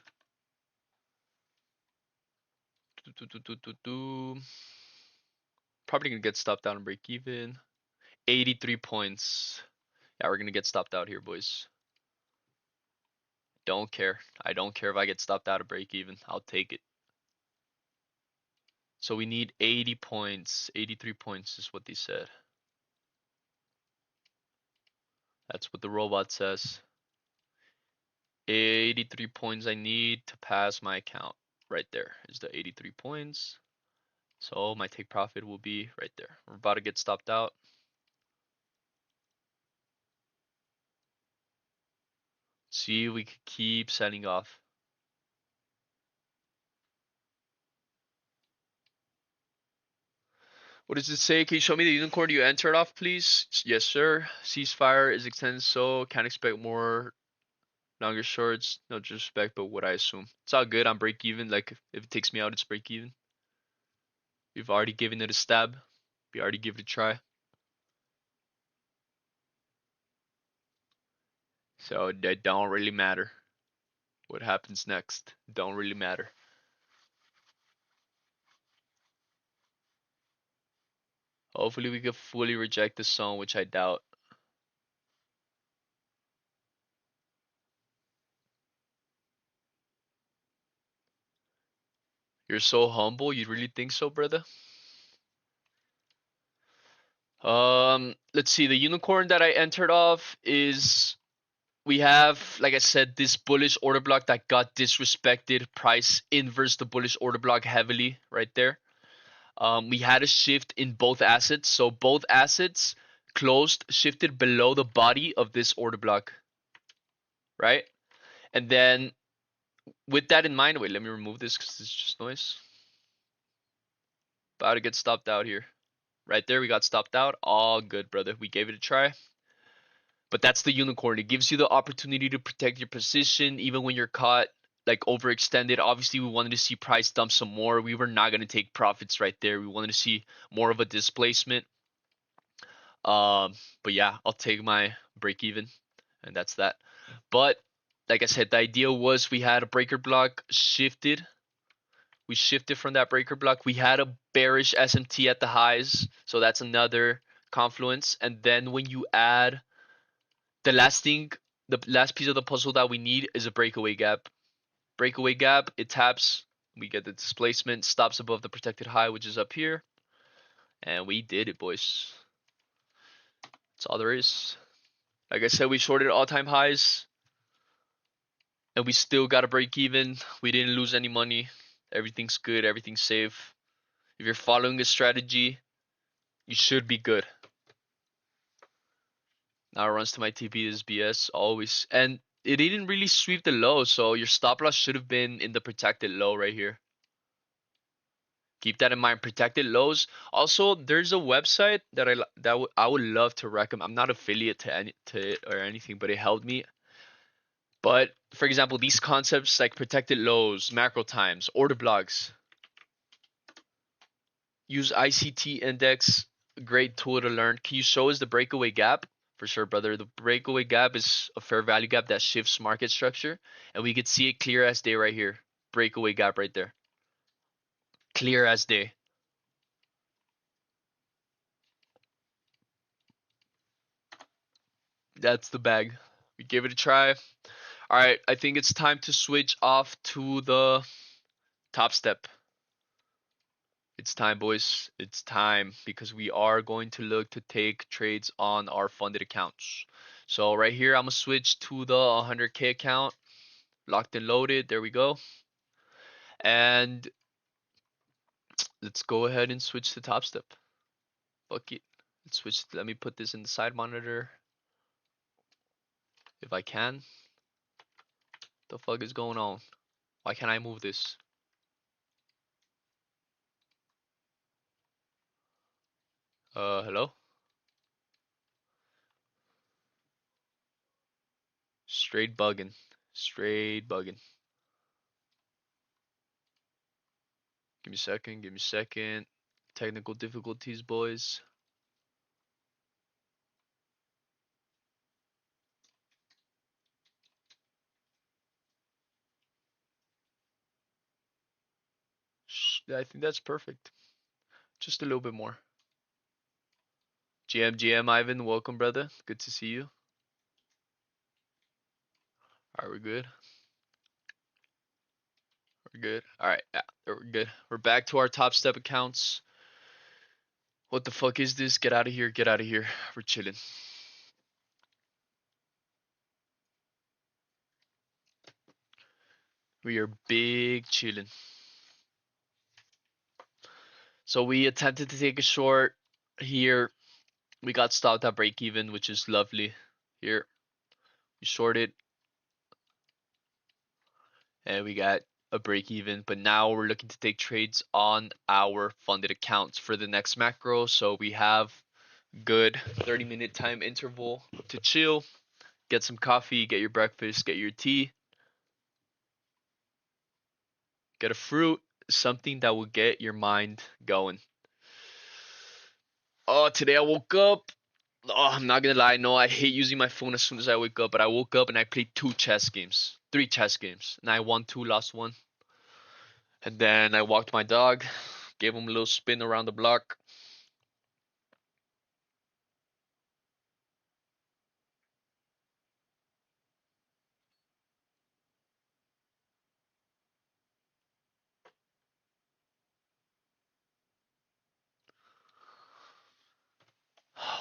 Probably gonna get stopped out and break even. 83 points. Yeah, we're gonna get stopped out here, boys. Don't care. I don't care if I get stopped out of break even. I'll take it. So we need 80 points. 83 points is what they said. That's what the robot says. 83 points I need to pass my account. Right there is the 83 points. So my take profit will be right there. We're about to get stopped out. See, we could keep setting off. What does it say? Can you show me the unicorn you entered off, please? Yes, sir. Ceasefire is extended, so can't expect more longer shorts. No disrespect, but what I assume. It's all good. I'm break even. Like, if it takes me out, it's break even. We've already given it a stab. We already give it a try. So that don't really matter. What happens next? Don't really matter. Hopefully we can fully reject the song, which I doubt. You're so humble. You really think so, brother? Let's see. The unicorn that I entered off is we have, like I said, this bullish order block that got disrespected. Price inverse the bullish order block heavily right there. We had a shift in both assets, so both assets closed, shifted below the body of this order block, right? And then with that in mind, wait, let me remove this because it's just noise. About to get stopped out here. Right there, we got stopped out. All good, brother. We gave it a try. But that's the unicorn. It gives you the opportunity to protect your position even when you're caught like overextended. Obviously, we wanted to see price dump some more. We were not going to take profits right there. We wanted to see more of a displacement. Um, but yeah, I'll take my break even, and that's that. But like I said, the idea was we had a breaker block shifted. We shifted from that breaker block. We had a bearish SMT at the highs, so that's another confluence. And then when you add the last thing, the last piece of the puzzle that we need is a breakaway gap. Breakaway gap, it taps, we get the displacement, stops above the protected high, which is up here, and we did it, boys. That's all there is. Like I said, we shorted all-time highs, and we still got to break even. We didn't lose any money. Everything's good. Everything's safe. If you're following a strategy, you should be good. Now it runs to my TP is BS always, and it didn't really sweep the low, so your stop loss should have been in the protected low right here. Keep that in mind. Protected lows. Also, there's a website that I would love to recommend. I'm not affiliate to it or anything, but it helped me. But for example, these concepts like protected lows, macro times, order blocks. Use ICT index. Great tool to learn. Can you show us the breakaway gap? For sure, brother. The breakaway gap is a fair value gap that shifts market structure, and we could see it clear as day right here. Breakaway gap right there. Clear as day. That's the bag. We gave it a try. All right, I think it's time to switch off to the top step. It's time, boys. It's time because we are going to look to take trades on our funded accounts. So right here, I'm gonna switch to the 100K account, locked and loaded. There we go. And let's go ahead and switch to top step. Fuck it. Let's switch. Let me put this in the side monitor if I can. The fuck is going on? Why can't I move this? Hello? Straight bugging. Straight bugging. Give me a second. Give me a second. Technical difficulties, boys. I think that's perfect. Just a little bit more. GM Ivan, welcome, brother. Good to see you. Alright, we're good. We're good. Alright, yeah, we're good. We're back to our top step accounts. What the fuck is this? Get out of here. Get out of here. We're chilling. We are big chilling. So we attempted to take a short here. We got stopped at break even, which is lovely. Here, we shorted and we got a break even, but now we're looking to take trades on our funded accounts for the next macro. So we have good 30-minute time interval to chill, get some coffee, get your breakfast, get your tea, get a fruit, something that will get your mind going. Oh, today I woke up. Oh, I'm not gonna lie. No, I hate using my phone as soon as I wake up. But I woke up and I played 3 chess games, and I won 2, lost 1. And then I walked my dog, gave him a little spin around the block.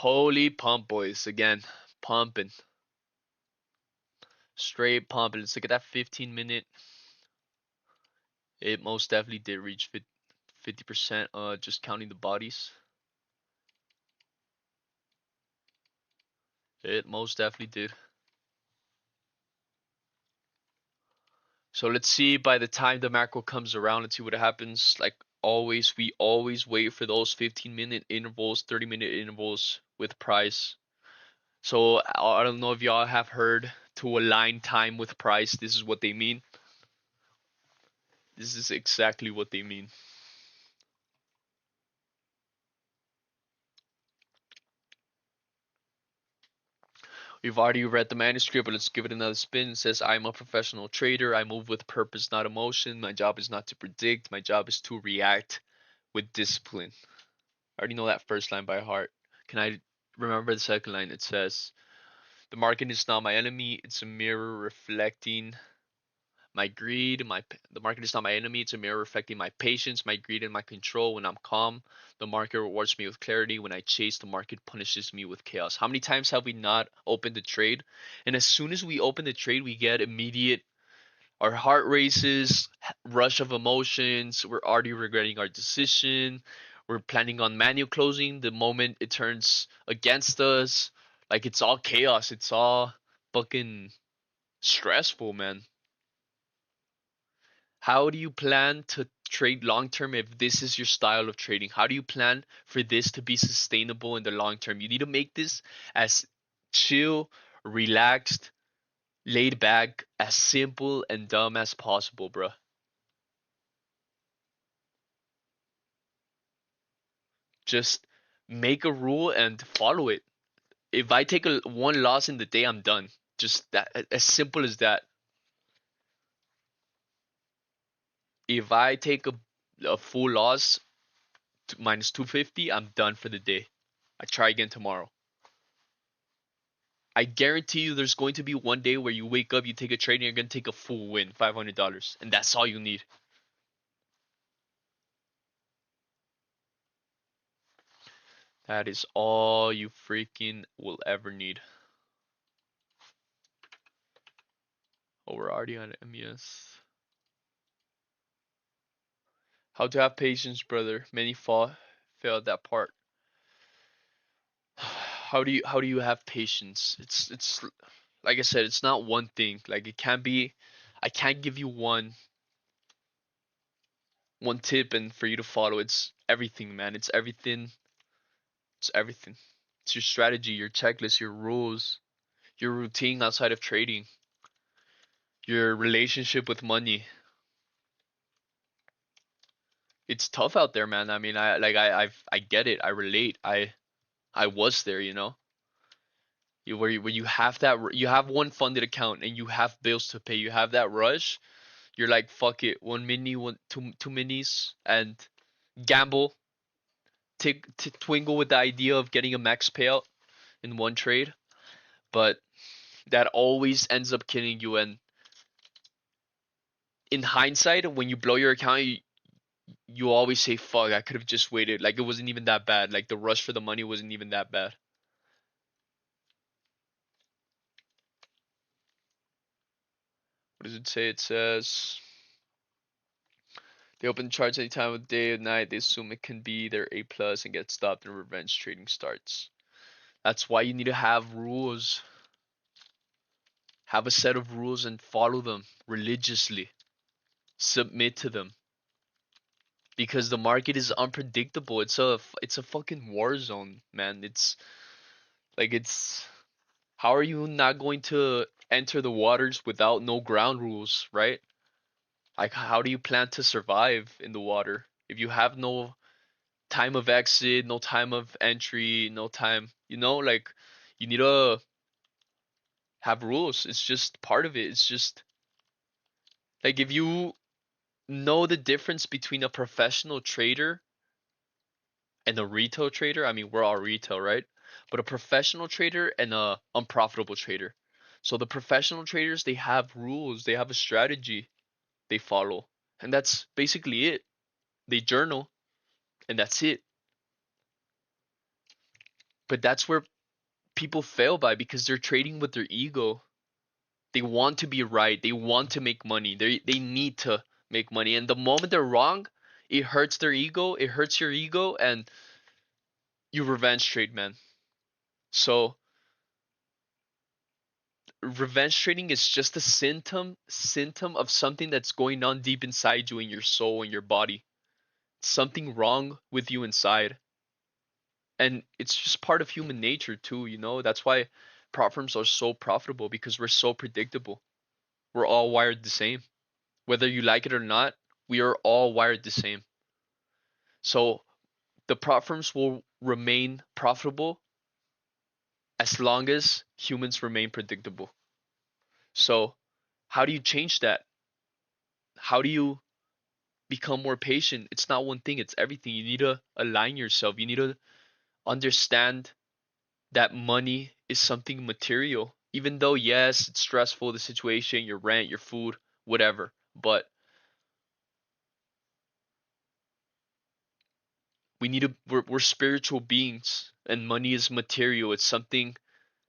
Holy pump, boys. Again, pumping. Straight pumping. Let's look at that 15-minute. It most definitely did reach 50%, just counting the bodies. It most definitely did. So let's see by the time the macro comes around, let's see what happens. Like always, we always wait for those 15-minute intervals, 30-minute intervals with price. So I don't know if y'all have heard to align time with price. This is what they mean. This is exactly what they mean. We've already read the manuscript, but let's give it another spin. It says, I'm a professional trader. I move with purpose, not emotion. My job is not to predict. My job is to react with discipline. I already know that first line by heart. Can I remember the second line? It says, the market is not my enemy. It's a mirror reflecting my greed. The market is not my enemy. It's a mirror reflecting my patience, my greed, and my control. When I'm calm, the market rewards me with clarity. When I chase, the market punishes me with chaos. How many times have we not opened the trade? And as soon as we open the trade, we get immediate, our heart races, rush of emotions. We're already regretting our decision. We're planning on manual closing the moment it turns against us. Like it's all chaos. It's all fucking stressful, man. How do you plan to trade long term if this is your style of trading? How do you plan for this to be sustainable in the long term? You need to make this as chill, relaxed, laid back, as simple and dumb as possible, bro. Just make a rule and follow it. If I take one loss in the day, I'm done. Just that, as simple as that. If I take a full loss, minus 250, I'm done for the day. I try again tomorrow. I guarantee you there's going to be one day where you wake up, you take a trade, and you're going to take a full win, $500. And that's all you need. That is all you freaking will ever need. Oh, we're already on MES. How to have patience, brother. Many failed that part. How do you have patience? It's like I said, it's not one thing. Like it can't be, I can't give you one tip and for you to follow. It's everything, man. It's everything. It's everything. It's your strategy, your checklist, your rules, your routine outside of trading, your relationship with money. It's tough out there, man. I mean, I get it. I relate. I was there, you know. Where you have that, you have one funded account and you have bills to pay. You have that rush. You're like, fuck it, one mini, two minis, and gamble. Take twingle with the idea of getting a max payout in one trade, but that always ends up killing you. And in hindsight, when you blow your account, you always say, fuck, I could have just waited. Like it wasn't even that bad. Like the rush for the money wasn't even that bad. What does it say? It says they open charts any time of day or night. They assume it can be their A plus and get stopped and revenge trading starts. That's why you need to have rules. Have a set of rules and follow them religiously. Submit to them. Because the market is unpredictable. It's a fucking war zone, man. It's like it's how are you not going to enter the waters without no ground rules, right? Like how do you plan to survive in the water if you have no time of exit, no time of entry, no time, like you need to have rules. It's just part of it. It's just like if you know the difference between a professional trader and a retail trader, I mean, we're all retail, right? But a professional trader and a unprofitable trader. So the professional traders, they have rules, they have a strategy they follow. And that's basically it. They journal and that's it. But that's where people fail by, because they're trading with their ego. They want to be right. They want to make money. They need to make money. And the moment they're wrong, it hurts their ego. It hurts your ego, and you revenge trade, man. So revenge trading is just a symptom of something that's going on deep inside you, in your soul and your body. Something wrong with you inside. And it's just part of human nature too, you know? That's why prop firms are so profitable, because we're so predictable. We're all wired the same. Whether you like it or not, we are all wired the same. So the prop firms will remain profitable as long as humans remain predictable. So how do you change that? How do you become more patient? It's not one thing, it's everything. You need to align yourself. You need to understand that money is something material. Even though, yes, it's stressful, the situation, your rent, your food, whatever. But we're spiritual beings, and money is material. It's something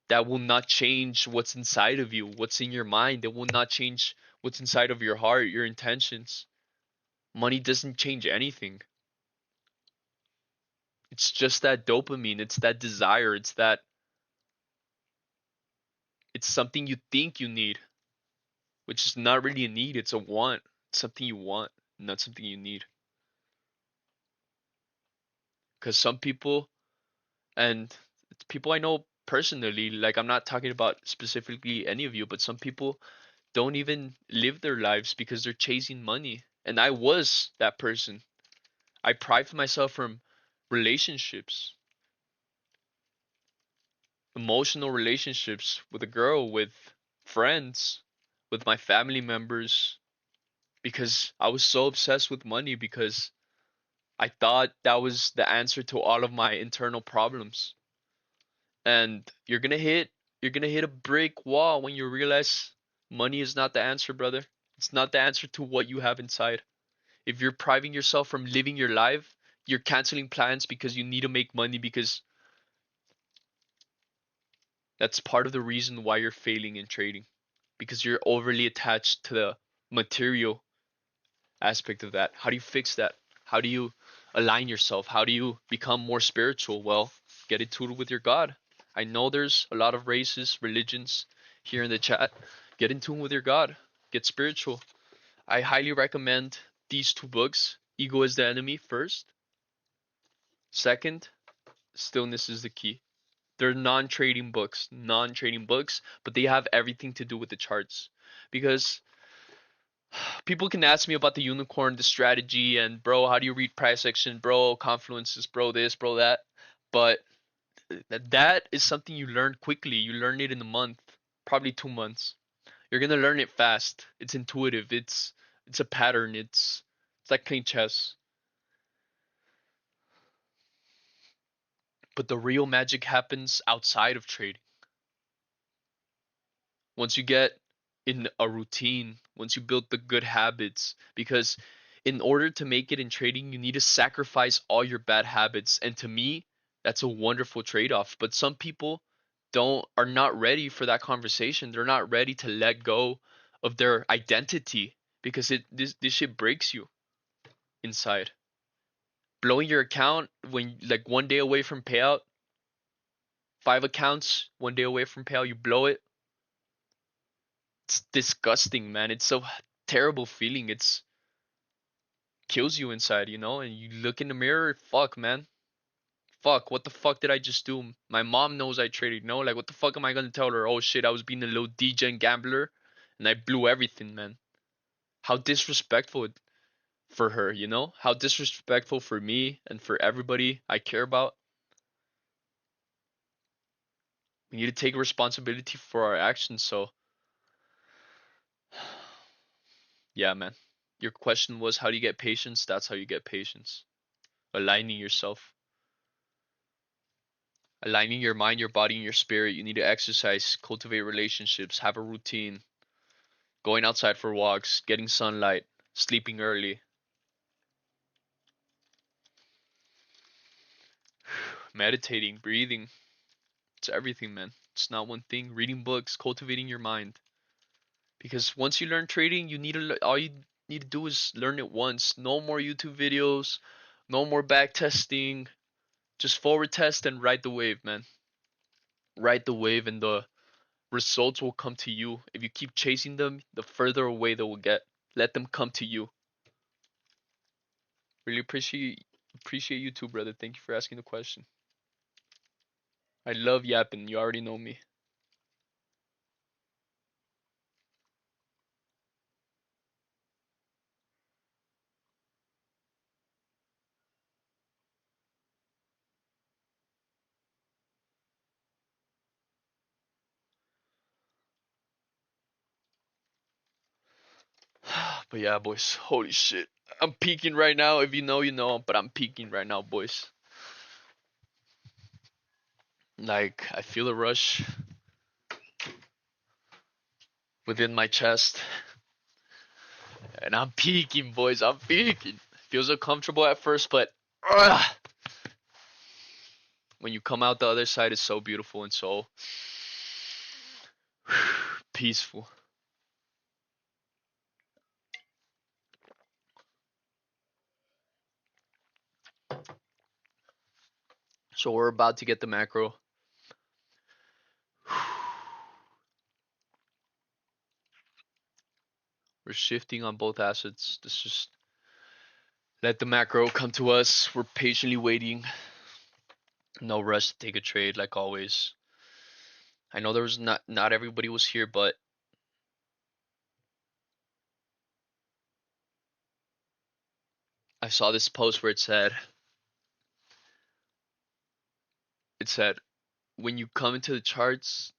that will not change what's inside of you, what's in your mind. It will not change what's inside of your heart, your intentions. Money doesn't change anything. It's just that dopamine, it's that desire, it's something you think you need, which is not really a need, it's a want. It's something you want, not something you need. Because some people, and it's people I know personally, like I'm not talking about specifically any of you, but some people don't even live their lives because they're chasing money. And I was that person. I pride myself from relationships, emotional relationships with a girl, with friends, with my family members, because I was so obsessed with money, because I thought that was the answer to all of my internal problems. And you're gonna hit a brick wall when you realize money is not the answer, brother. It's not the answer to what you have inside. If you're priving yourself from living your life, you're canceling plans because you need to make money, because that's part of the reason why you're failing in trading, because you're overly attached to the material aspect of that. How do you fix that? How do you align yourself? How do you become more spiritual? Well, get in tune with your God. I know there's a lot of races, religions here in the chat. Get in tune with your God. Get spiritual. I highly recommend these two books. Ego is the Enemy first. Second, Stillness is the Key. They're non-trading books, but they have everything to do with the charts. Because people can ask me about the unicorn, the strategy, and bro, how do you read price action, bro, confluences, bro, this, bro, that. But that is something you learn quickly. You learn it in a month, probably 2 months. You're gonna learn it fast. It's intuitive. It's a pattern. It's like playing chess. But the real magic happens outside of trading. Once you get in a routine, once you build the good habits, because in order to make it in trading, you need to sacrifice all your bad habits. And to me, that's a wonderful trade-off. But some people don't are not ready for that conversation. They're not ready to let go of their identity, because this shit breaks you inside. Blowing your account when like 1 day away from payout, 5 accounts 1 day away from payout, you blow it. It's disgusting, man. It's so terrible feeling. It's kills you inside, you know? And you look in the mirror, fuck, man. Fuck, what the fuck did I just do? My mom knows I traded, no? Like, what the fuck am I gonna tell her? Oh shit, I was being a little DJ gambler and I blew everything, man. How disrespectful for her, you know? How disrespectful for me and for everybody I care about. We need to take responsibility for our actions, so yeah, man. Your question was, how do you get patience? That's how you get patience. Aligning yourself. Aligning your mind, your body, and your spirit. You need to exercise, cultivate relationships, have a routine, going outside for walks, getting sunlight, sleeping early, meditating, breathing. It's everything, man. It's not one thing. Reading books, cultivating your mind. Because once you learn trading, all you need to do is learn it once. No more YouTube videos, no more back testing. Just forward test and ride the wave, man. Ride the wave, and the results will come to you. If you keep chasing them, the further away they will get. Let them come to you. Really appreciate you too, brother. Thank you for asking the question. I love yapping. You already know me. But yeah, boys. Holy shit. I'm peaking right now. If you know, you know. But I'm peaking right now, boys. Like, I feel a rush within my chest. And I'm peaking, boys. I'm peaking. Feels uncomfortable at first, but when you come out the other side, it's so beautiful and so peaceful. So we're about to get the macro. We're shifting on both assets. Let's just let the macro come to us. We're patiently waiting. No rush to take a trade, like always. I know there was not everybody was here, but I saw this post where it said when you come into the charts,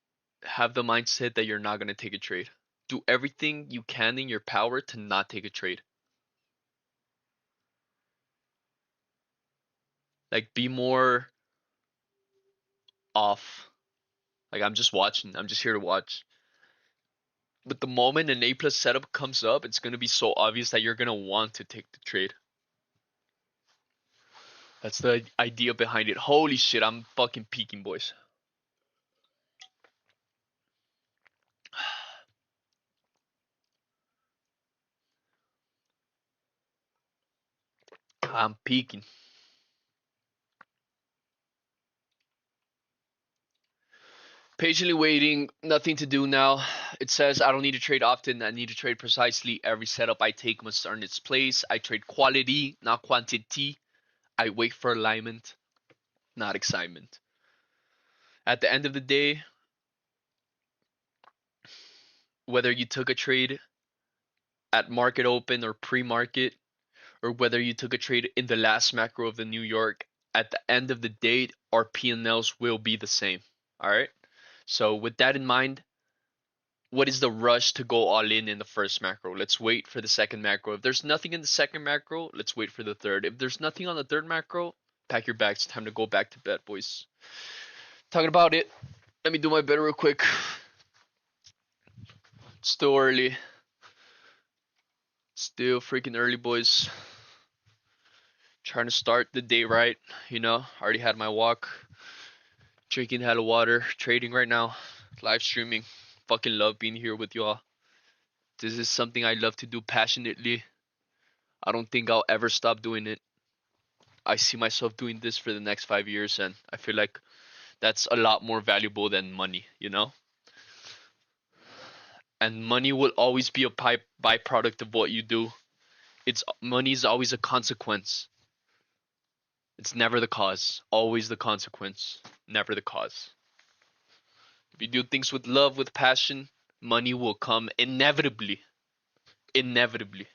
have the mindset that you're not gonna take a trade. Do everything you can in your power to not take a trade. Like, be more off. Like, I'm just watching. I'm just here to watch. But the moment an A plus setup comes up, it's gonna be so obvious that you're gonna want to take the trade. That's the idea behind it. Holy shit, I'm fucking peaking, boys. I'm peaking. Patiently waiting, nothing to do now. It says I don't need to trade often. I need to trade precisely. Every setup I take must earn its place. I trade quality, not quantity. I wait for alignment, not excitement. At the end of the day, whether you took a trade at market open or pre-market, or whether you took a trade in the last macro of the New York, at the end of the day, our P&Ls will be the same. All right. So with that in mind, what is the rush to go all in the first macro? Let's wait for the second macro. If there's nothing in the second macro, let's wait for the third. If there's nothing on the third macro, pack your bags. Time to go back to bed, boys. Talking about it. Let me do my bed real quick. It's still early. Still freaking early, boys. Trying to start the day right. Already had my walk. Drinking hella water. Trading right now. Live streaming. Fucking love being here with y'all. This is something I love to do passionately. I don't think I'll ever stop doing it. I see myself doing this for the next 5 years, and I feel like that's a lot more valuable than money. And money will always be a byproduct of what you do. Money is always a consequence. It's never the cause. Always the consequence. Never the cause. If you do things with love, with passion, money will come inevitably. Inevitably.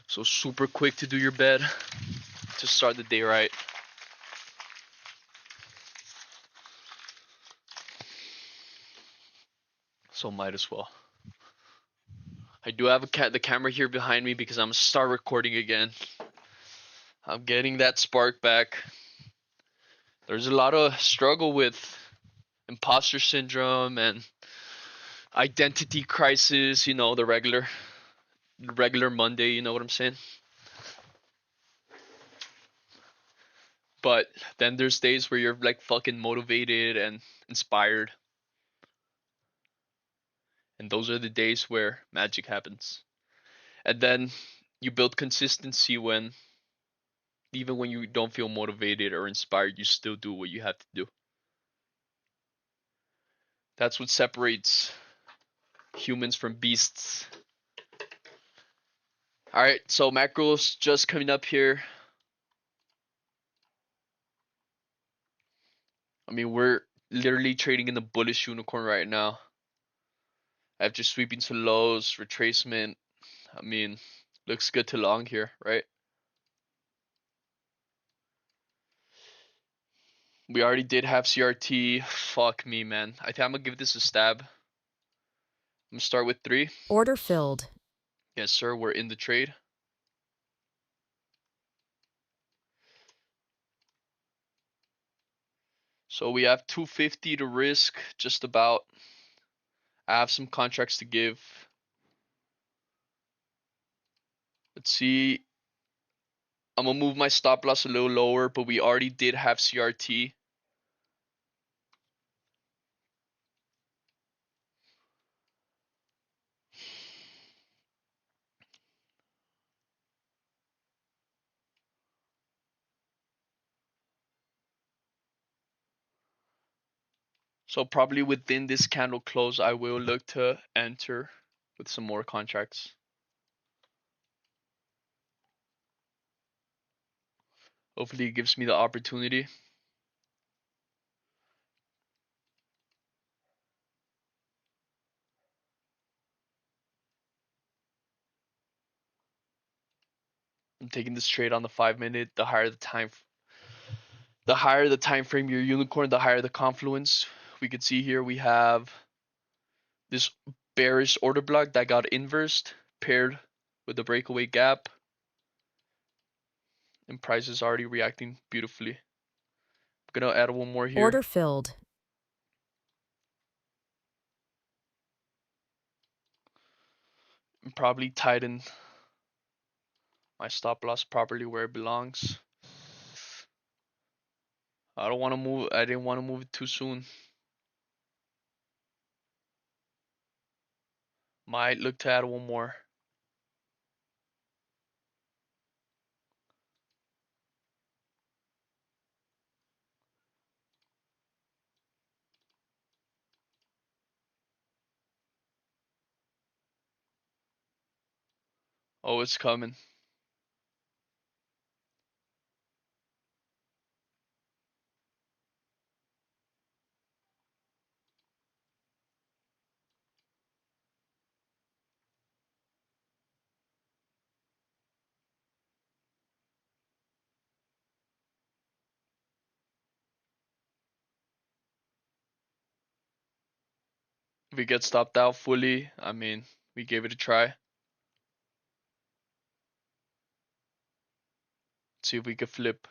So super quick to do your bed, to start the day right. So might as well. I do have the camera here behind me because I'm gonna start recording again. I'm getting that spark back. There's a lot of struggle with imposter syndrome and identity crisis, the regular Monday, you know what I'm saying? But then there's days where you're like fucking motivated and inspired. And those are the days where magic happens. And then you build consistency when even when you don't feel motivated or inspired, you still do what you have to do. That's what separates humans from beasts. All right, so macros just coming up here. I mean, we're literally trading in the bullish unicorn right now. After sweeping to lows, retracement. I mean, looks good to long here, right? We already did have CRT. Fuck me, man. I think I'm gonna give this a stab. I'm gonna start with 3. Order filled. Yes, sir. We're in the trade. So we have 250 to risk, just about. I have some contracts to give. Let's see. I'm gonna move my stop loss a little lower, but we already did have CRT. So probably within this candle close, I will look to enter with some more contracts. Hopefully it gives me the opportunity. I'm taking this trade on the 5-minute. The higher the time frame your unicorn, the higher the confluence. We could see here we have this bearish order block that got inversed, paired with the breakaway gap, and price is already reacting beautifully. I'm gonna add one more here Order filled. and probably tighten my stop loss properly where it belongs. I don't want to move. I didn't want to move it too soon. Might look to add one more. Oh, it's coming. If we get stopped out fully, I mean, we gave it a try. See if we could flip.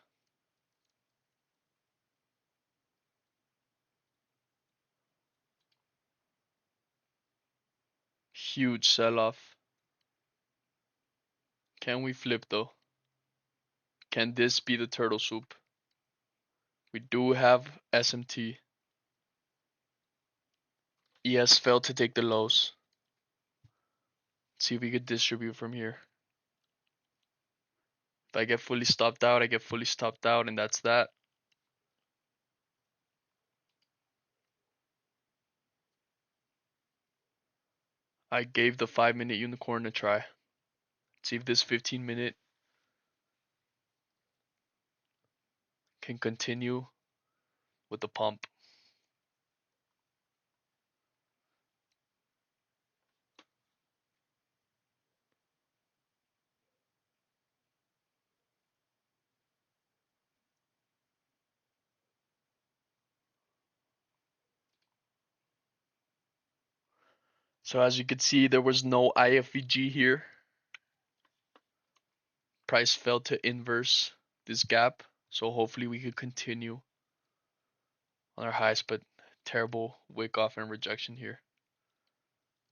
Huge sell-off. Can we flip though? Can this be the turtle soup? We do have SMT. ES failed to take the lows. See if we could distribute from here. If I get fully stopped out, I get fully stopped out, and that's that. I gave the 5-minute unicorn a try. See if this 15-minute can continue with the pump. So as you can see, there was no IFVG here. Price fell to inverse this gap. So hopefully we could continue on our highs, but terrible wick off and rejection here.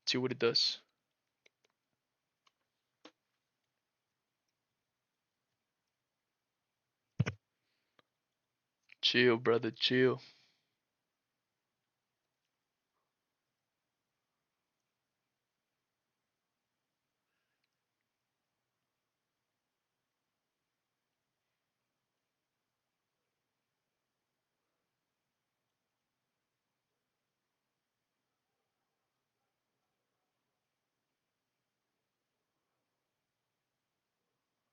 See what it does. Chill, brother, chill.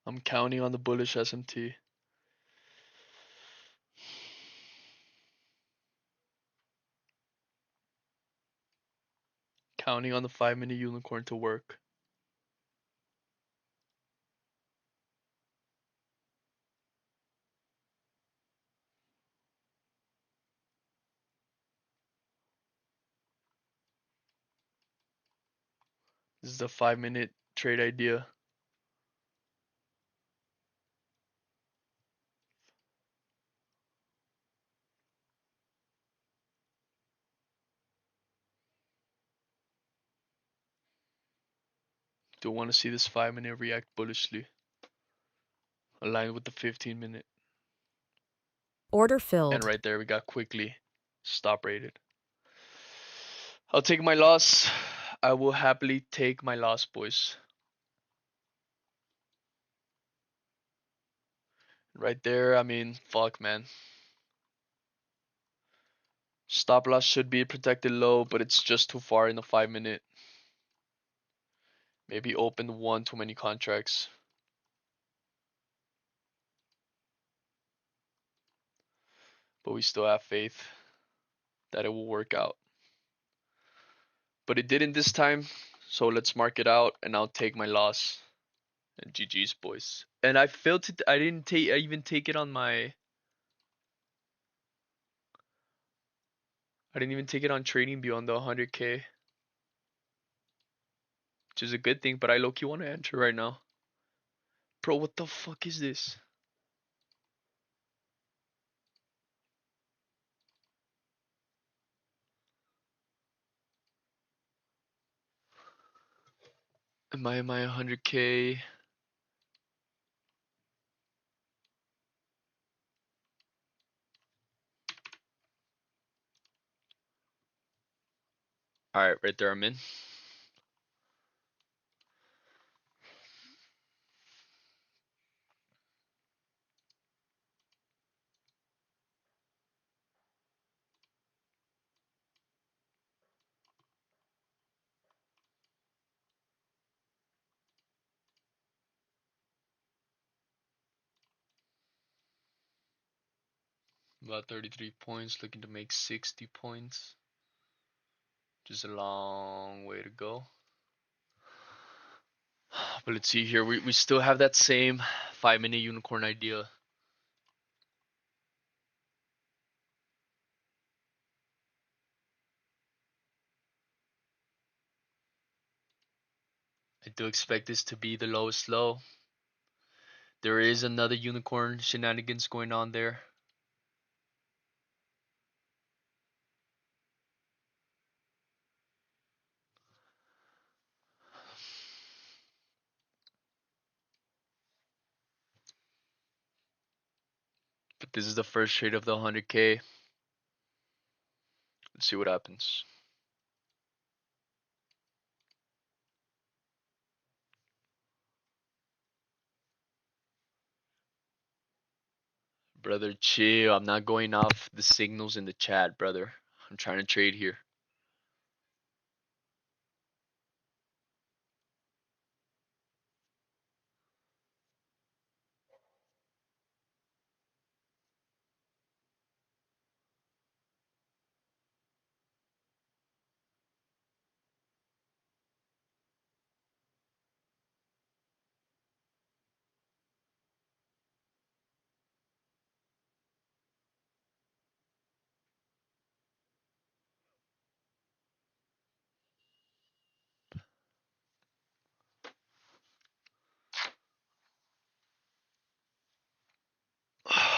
I'm counting on the bullish SMT. Counting on the 5-minute unicorn to work. This is the 5-minute trade idea. Do want to see this 5-minute react bullishly, aligned with the 15-minute. Order And filled. right there, we got quickly stop rated. I'll take my loss. I will happily take my loss, boys. Right there, I mean, fuck, man. Stop loss should be protected low, but it's just too far in the 5-minute. Maybe opened one too many contracts. But we still have faith that it will work out. But it didn't this time, so let's mark it out and I'll take my loss. And GG's, boys. And I failed to, I even take it on my, I didn't even take it on trading beyond the 100K. Which is a good thing, but I low-key want to enter right now. Bro, what the fuck is this? Am I 100K? Alright, right there I'm in. About 33 points, looking to make 60 points. Just a long way to go. But let's see here. We still have that same 5-minute unicorn idea. I do expect this to be the lowest low. There is another unicorn shenanigans going on there. But this is the first trade of the 100K. Let's see what happens. Brother, chill. I'm not going off the signals in the chat, brother. I'm trying to trade here.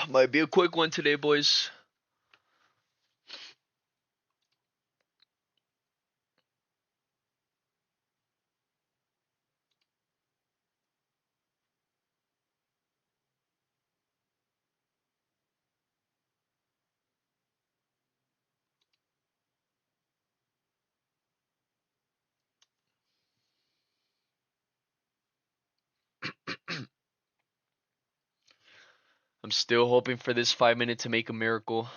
Might be a quick one today, boys. I'm still hoping for this 5 minute to make a miracle.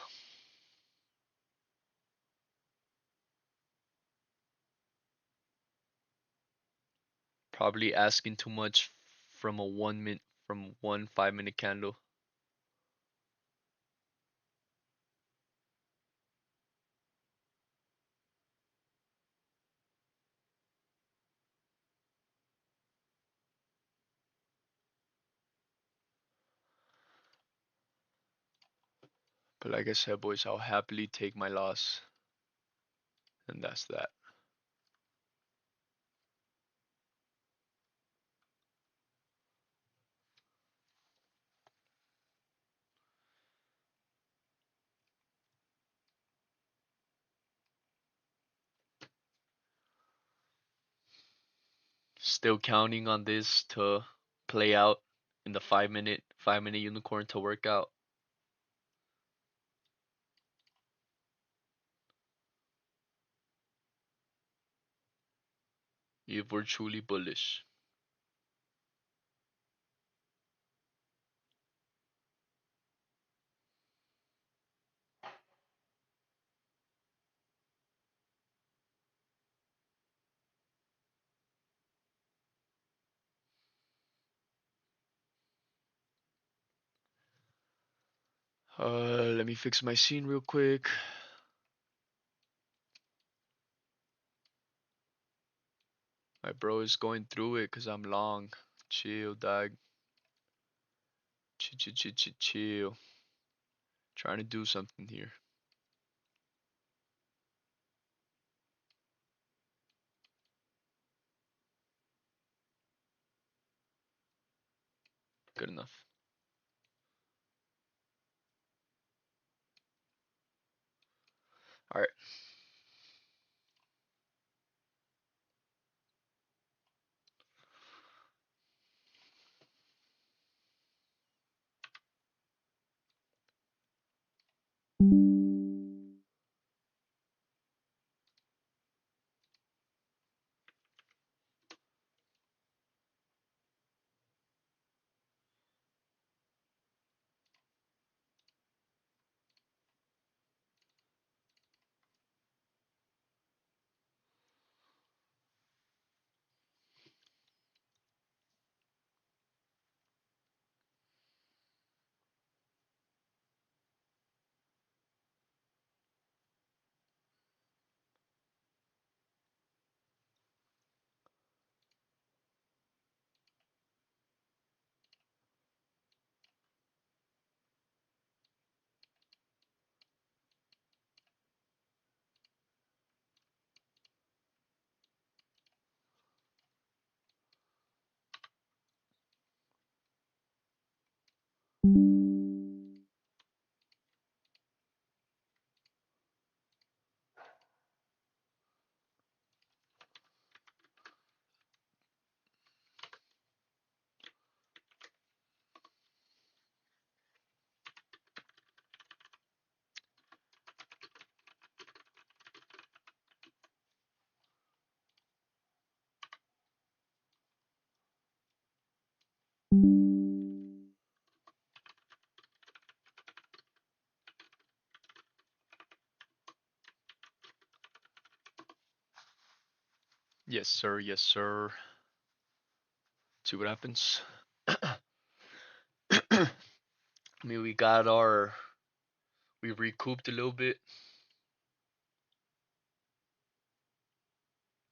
Probably asking too much from a 1 minute from one 5 minute candle. But like I said, boys, I'll happily take my loss. And that's that. Still counting on this to play out in the 5 minute unicorn to work out. If we're truly bullish. Let me fix my scene real quick. My bro is going through it because I'm long. Chill, dog. Chill. Trying to do something here. Good enough. Alright. Yes, sir. Yes, sir. See what happens. I mean, we recouped a little bit.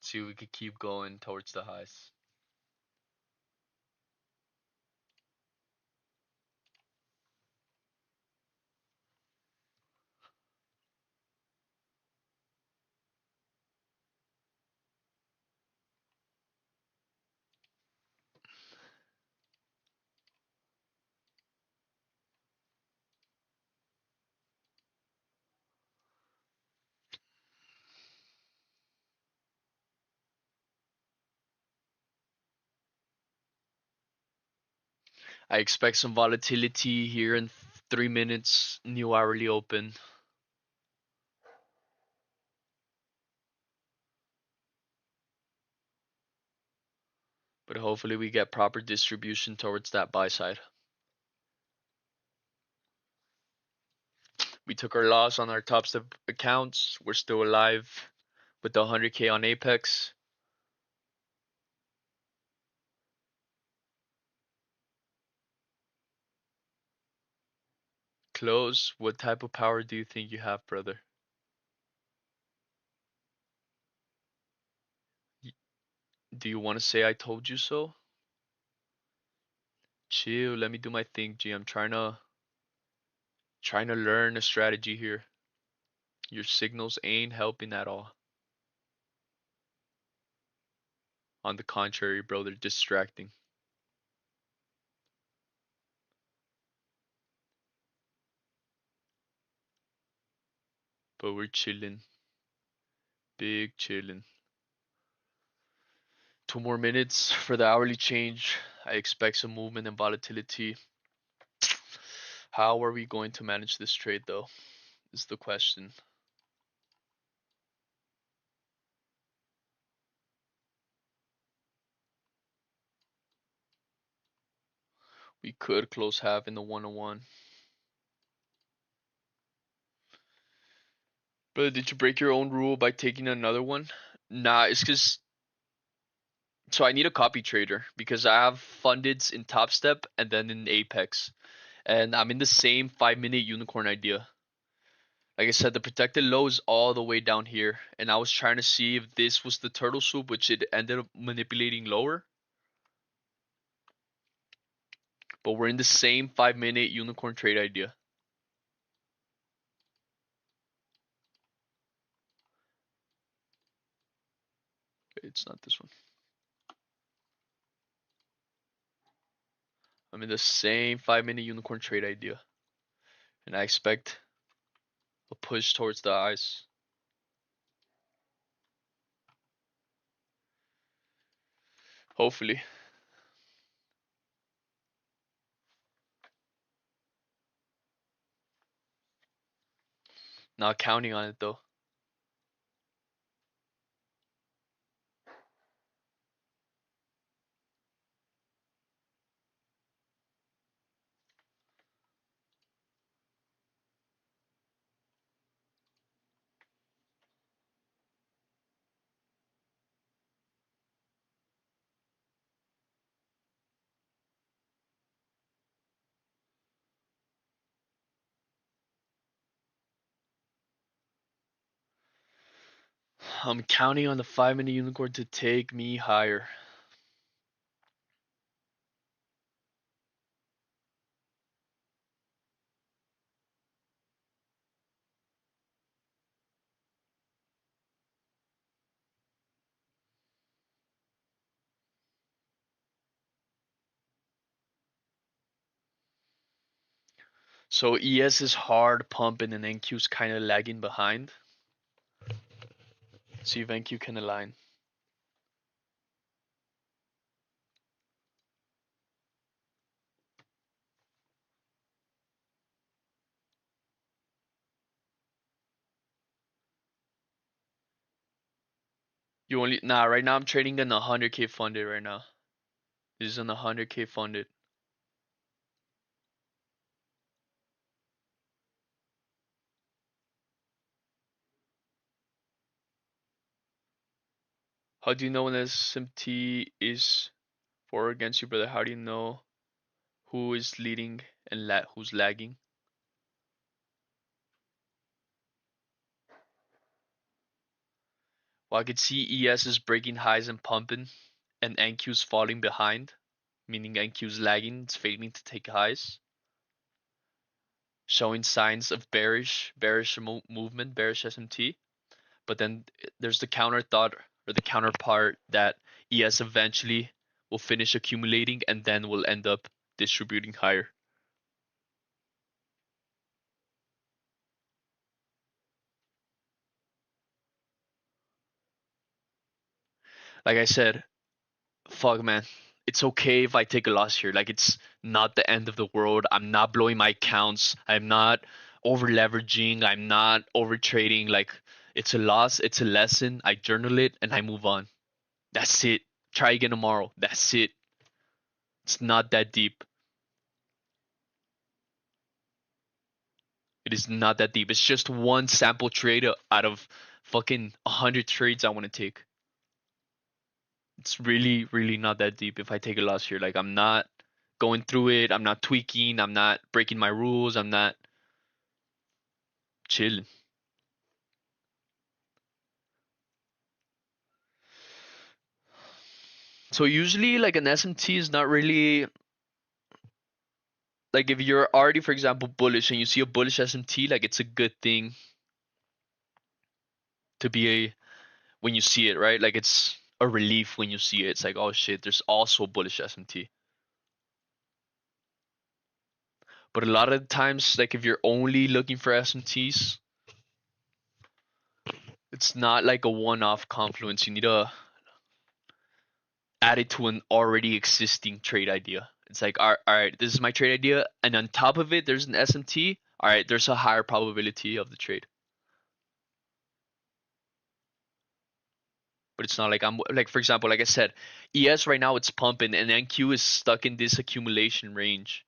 See if we could keep going towards the highs. I expect some volatility here in 3 minutes. New hourly open. But hopefully we get proper distribution towards that buy side. We took our loss on our top step accounts. We're still alive with the 100K on Apex. Close. What type of power do you think you have, brother? Do you want to say I told you so? Chill, let me do my thing, G. I'm trying to learn a strategy here. Your signals ain't helping at all. On the contrary, bro, they're distracting. But we're chilling. Big chilling. 2 more minutes for the hourly change. I expect some movement and volatility. How are we going to manage this trade, though? Is the question. We could close half in the 101. But did you break your own rule by taking another one? Nah, it's because. So I need a copy trader because I have fundeds in Top Step and then in Apex. And I'm in the same 5 minute unicorn idea. Like I said, the protected low is all the way down here. And I was trying to see if this was the turtle soup, which it ended up manipulating lower. But we're in the same 5 minute unicorn trade idea. It's not this one. I'm in the same 5 minute unicorn trade idea. And I expect a push towards the eyes. Hopefully. Not counting on it though. I'm counting on the 5 minute unicorn to take me higher. So ES is hard pumping and NQ's kind of lagging behind. See if NQ can align. You only right now I'm trading in 100K funded right now. This is an 100K funded. How do you know when SMT is for or against you, brother? How do you know who is leading and who's lagging? Well, I could see ES is breaking highs and pumping, and NQ's falling behind, meaning NQ's lagging, it's failing to take highs, showing signs of bearish movement, bearish SMT. But then there's the counter thought or the counterpart that ES eventually will finish accumulating and then will end up distributing higher. Like I said, fuck man, it's okay if I take a loss here. Like it's not the end of the world. I'm not blowing my accounts. I'm not over leveraging. I'm not over trading. Like it's a loss. It's a lesson. I journal it and I move on. That's it. Try again tomorrow. That's it. It's not that deep. It is not that deep. It's just one sample trade out of fucking 100 trades I want to take. It's really, really not that deep if I take a loss here. Like, I'm not going through it. I'm not tweaking. I'm not breaking my rules. I'm not chilling. So usually, like, an SMT is not really like, if you're already, for example, bullish and you see a bullish SMT, like, it's a good thing to be a when you see it, right? Like, it's a relief when you see it. It's like, oh shit, there's also a bullish SMT. But a lot of the times, like, if you're only looking for SMTs, it's not like a one-off confluence. You need to add it to an already existing trade idea. It's like, all right, this is my trade idea, and on top of it, there's an SMT. All right, there's a higher probability of the trade. But it's not like I'm like, for example, like I said, ES right now it's pumping, and NQ is stuck in this accumulation range.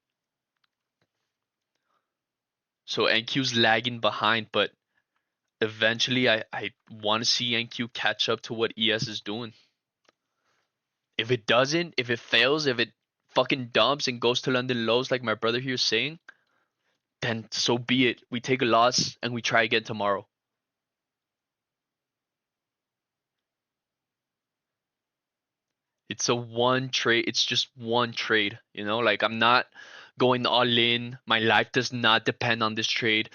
So NQ's lagging behind, but eventually I want to see NQ catch up to what ES is doing. If it doesn't, if it fails, if it fucking dumps and goes to London lows like my brother here is saying, then so be it. We take a loss and we try again tomorrow. It's a one trade. It's just one trade, you know? Like, I'm not going all in. My life does not depend on this trade.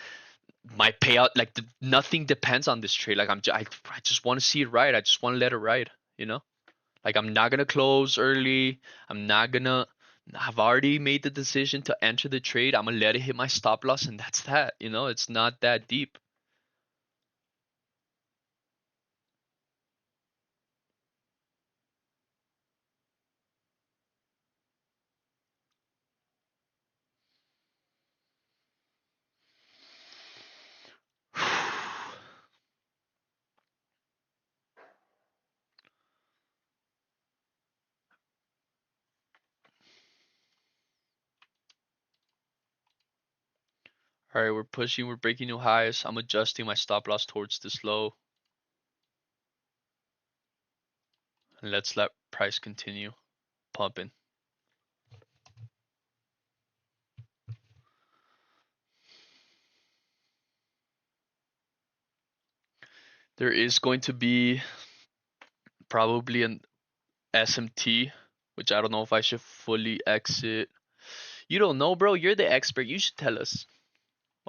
My payout, like, nothing depends on this trade. Like, I just want to see it right. I just want to let it ride, you know? Like, I'm not gonna close early. I'm not gonna. I've already made the decision to enter the trade. I'm gonna let it hit my stop loss, and that's that. You know, it's not that deep. All right, we're pushing. We're breaking new highs. I'm adjusting my stop loss towards this low, and let's let price continue pumping. There is going to be probably an SMT, which I don't know if I should fully exit. You don't know, bro. You're the expert. You should tell us.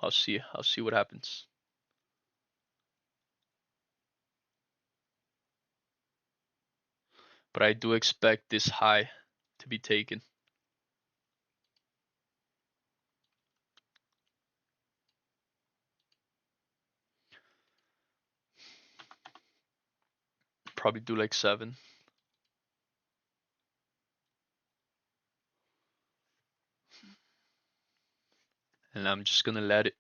I'll see. I'll see what happens. But I do expect this high to be taken. Probably do like 7. And I'm just gonna let it.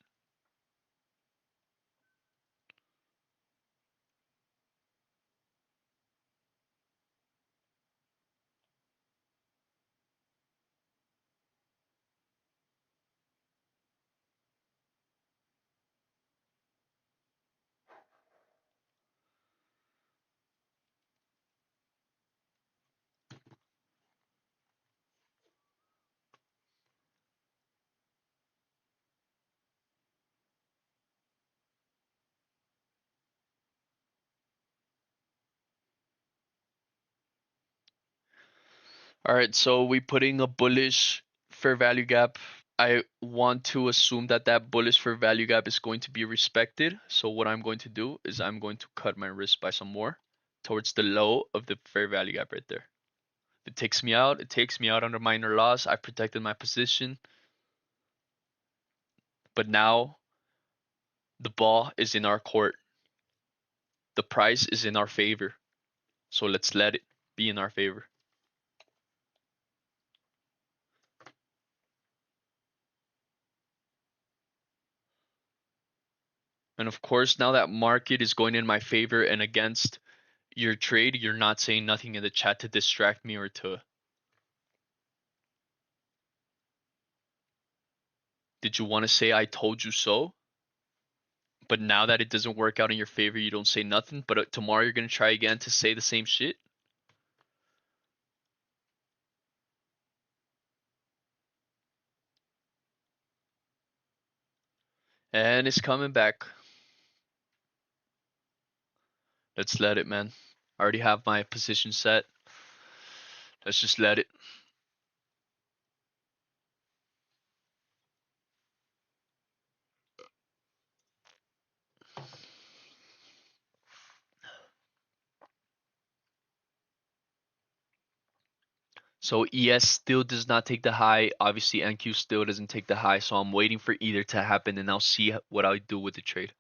Alright, so we putting a bullish fair value gap. I want to assume that that bullish fair value gap is going to be respected. So what I'm going to do is I'm going to cut my risk by some more towards the low of the fair value gap right there. If it takes me out, it takes me out under minor loss. I protected my position. But now the ball is in our court. The price is in our favor. So let's let it be in our favor. And of course, now that market is going in my favor and against your trade, you're not saying nothing in the chat to distract me or to. Did you want to say I told you so? But now that it doesn't work out in your favor, you don't say nothing. But tomorrow you're gonna try again to say the same shit. And it's coming back. Let's let it, man. I already have my position set. Let's just let it. So ES still does not take the high. Obviously, NQ still doesn't take the high. So I'm waiting for either to happen, and I'll see what I'll do with the trade.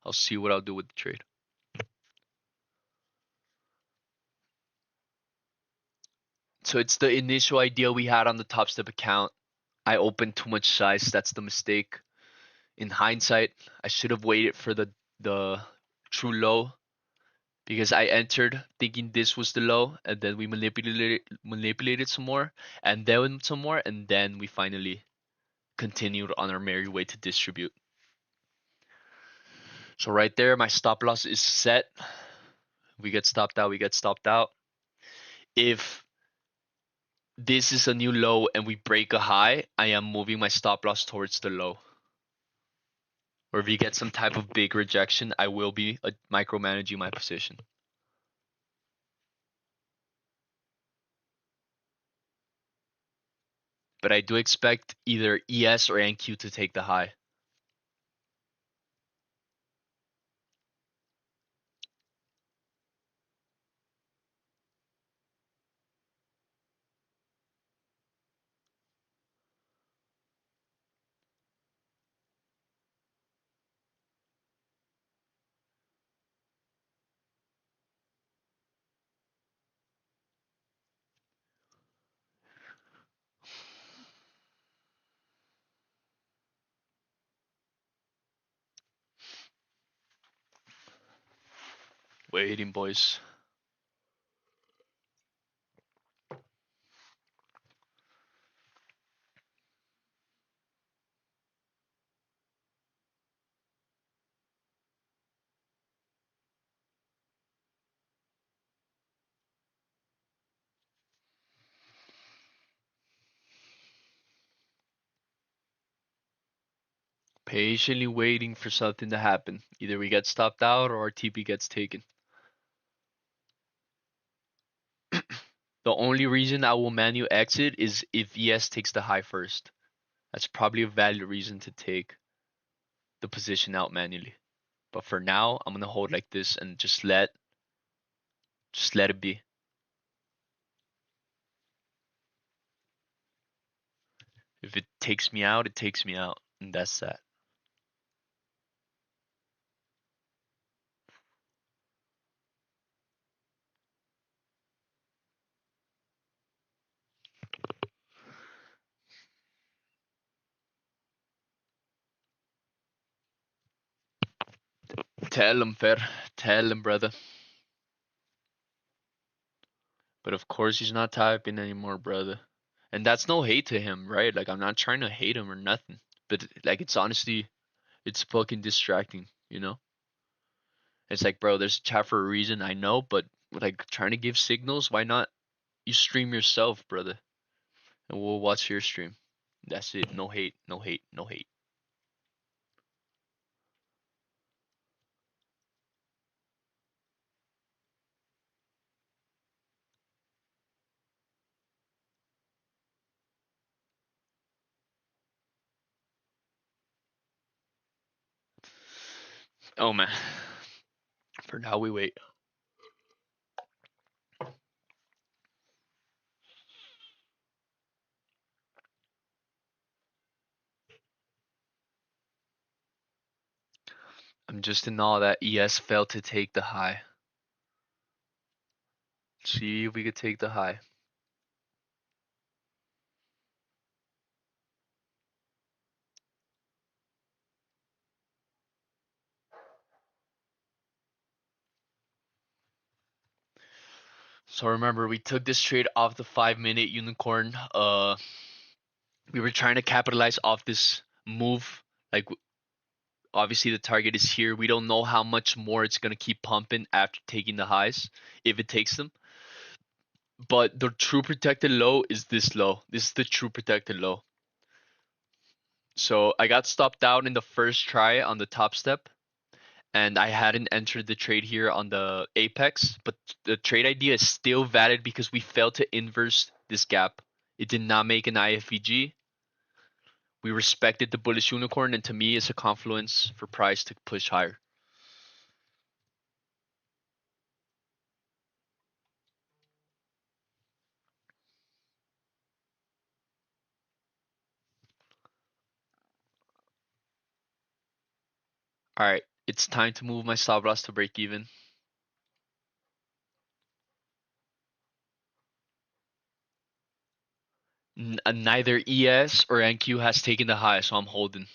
I'll see what I'll do with the trade. So it's the initial idea we had on the Top Step account. I opened too much size. That's the mistake. In hindsight, I should have waited for the true low because I entered thinking this was the low, and then we manipulated some more, and then some more, and then we finally continued on our merry way to distribute. So right there, my stop loss is set. We get stopped out. We get stopped out. If this is a new low and we break a high, I am moving my stop loss towards the low. Or if you get some type of big rejection, I will be micromanaging my position. But I do expect either ES or NQ to take the high. Waiting, boys. Patiently waiting for something to happen. Either we get stopped out or our TP gets taken. The only reason I will manual exit is if ES takes the high first. That's probably a valid reason to take the position out manually. But for now, I'm gonna hold like this and just let it be. If it takes me out, it takes me out, and that's that. Tell him, Fer. Tell him, brother. But of course, he's not typing anymore, brother. And that's no hate to him, right? Like, I'm not trying to hate him or nothing. But, like, it's honestly, it's fucking distracting, you know? It's like, bro, there's a chat for a reason, I know, but, like, trying to give signals, why not you stream yourself, brother? And we'll watch your stream. That's it. No hate, no hate, no hate. Oh, man. For now, we wait. I'm just in awe that ES failed to take the high. See if we could take the high. So remember, we took this trade off the 5-minute unicorn. We were trying to capitalize off this move, like Obviously, the target is here. We don't know how much more it's going to keep pumping after taking the highs, if it takes them. But the true protected low is this low. This is the true protected low. So I got stopped out in the first try on the top step, and I hadn't entered the trade here on the apex, but the trade idea is still valid because we failed to inverse this gap. It did not make an IFVG. We respected the bullish unicorn, and to me, it's a confluence for price to push higher. All right, it's time to move my stop loss to break even. Neither ES or NQ has taken the high, so I'm holding.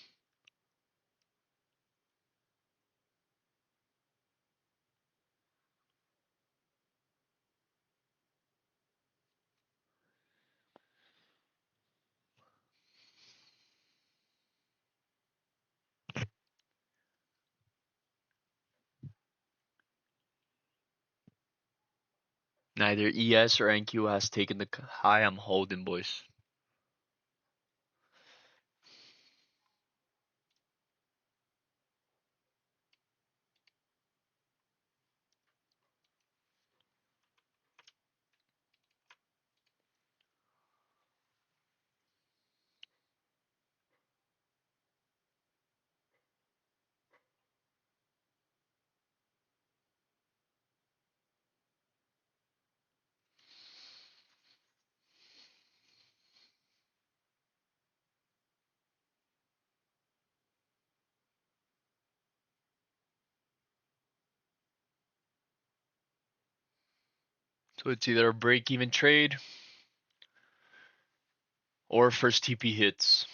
Neither ES or NQ has taken the high. I'm holding, boys. So it's either a break-even trade or first TP hits.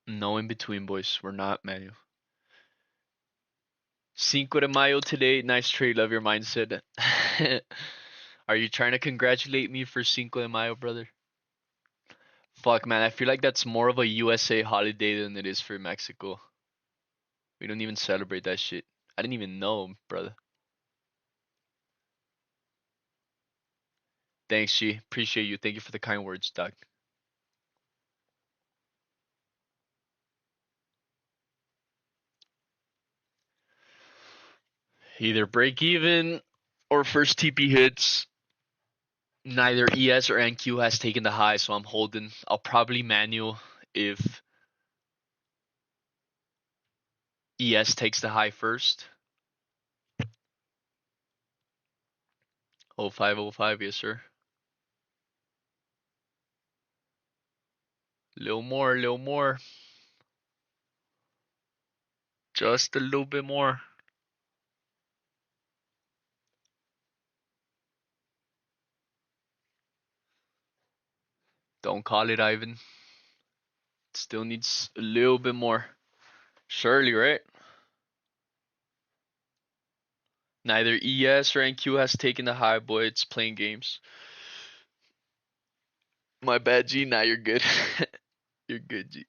No in between, boys. We're not manual. Cinco de Mayo today. Nice trade. Love your mindset. Are you trying to congratulate me for Cinco de Mayo, brother? Fuck, man. I feel like that's more of a USA holiday than it is for Mexico. We don't even celebrate that shit. I didn't even know, brother. Thanks, G. Appreciate you. Thank you for the kind words, Doc. Either break even or first TP hits. Neither ES or NQ has taken the high, so I'm holding. I'll probably manual if ES takes the high first. 0505, yes, sir. Little more, little more. Just a little bit more. Don't call it, Ivan. Still needs a little bit more. Surely, right? Neither ES or NQ has taken the high, boy. It's playing games. My bad, G. Now you're good. You're good, G.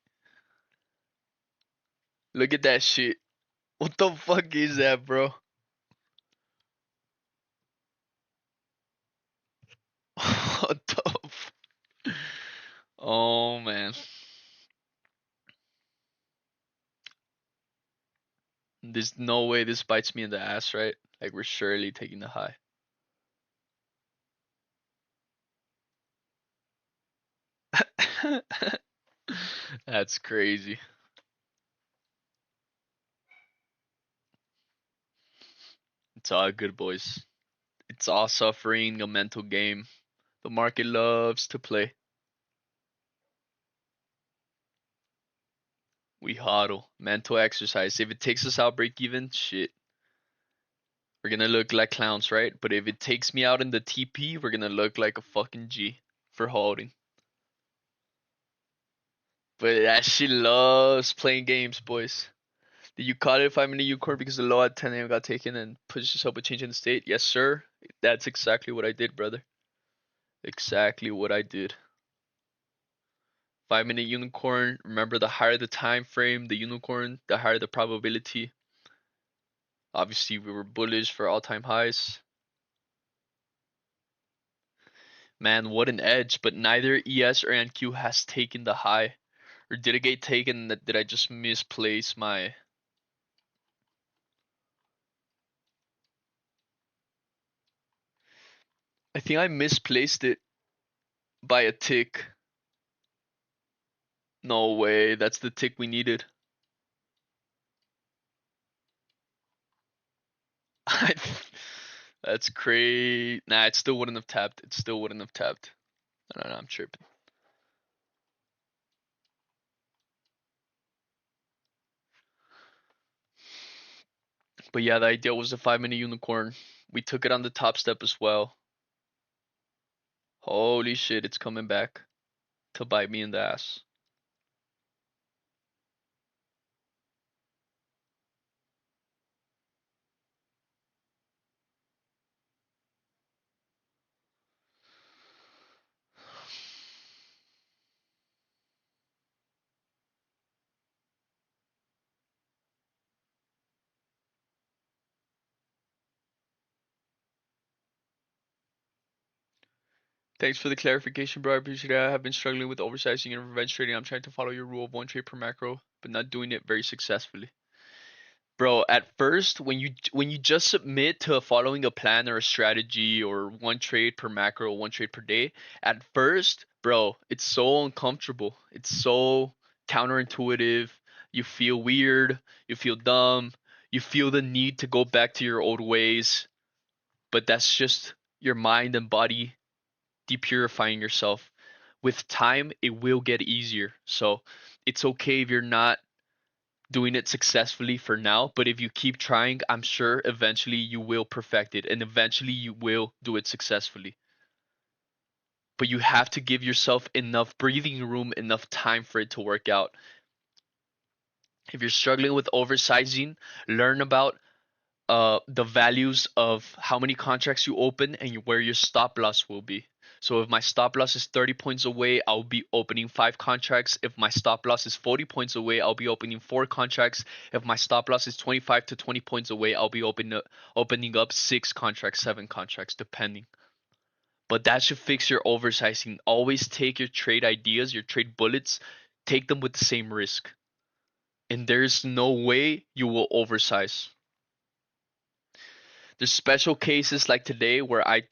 Look at that shit. What the fuck is that, bro? What the Oh, man. There's no way this bites me in the ass, right? Like, we're surely taking the high. That's crazy. It's all good, boys. It's all suffering, a mental game. The market loves to play. We hodl. Mental exercise. If it takes us out break even, shit. We're gonna look like clowns, right? But if it takes me out in the TP, we're gonna look like a fucking G for holding. But that shit loves playing games, boys. Did you call it 5 minute unicorn because the low at 10 a.m. got taken and pushed yourself a change in the state? Yes, sir. That's exactly what I did, brother. Exactly what I did. 5 minute unicorn. Remember, the higher the time frame, the unicorn, the higher the probability. Obviously, we were bullish for all-time highs. Man, what an edge, but neither ES or NQ has taken the high. Or did it get taken? Did I just misplace my... I think I misplaced it by a tick. No way, that's the tick we needed. That's crazy. Nah, it still wouldn't have tapped. It still wouldn't have tapped. No, I'm tripping. But yeah, the idea was a 5 minute unicorn. We took it on the top step as well. Holy shit, it's coming back to bite me in the ass. Thanks for the clarification, bro. I appreciate it. I have been struggling with oversizing and revenge trading. I'm trying to follow your rule of one trade per macro, but not doing it very successfully. Bro, at first, when you just submit to following a plan or a strategy or one trade per macro, one trade per day, at first, bro, it's so uncomfortable. It's so counterintuitive. You feel weird. You feel dumb. You feel the need to go back to your old ways. But that's just your mind and body depurifying yourself. With time, it will get easier. So it's okay if you're not doing it successfully for now, but if you keep trying, I'm sure eventually you will perfect it and eventually you will do it successfully. But you have to give yourself enough breathing room, enough time for it to work out. If you're struggling with oversizing, learn about the values of how many contracts you open and where your stop loss will be. So if my stop loss is 30 points away, I'll be opening 5 contracts. If my stop loss is 40 points away, I'll be opening 4 contracts. If my stop loss is 25 to 20 points away, I'll be opening up 6 contracts, 7 contracts, depending. But that should fix your oversizing. Always take your trade ideas, your trade bullets, take them with the same risk. And there's no way you will oversize. There's special cases like today where I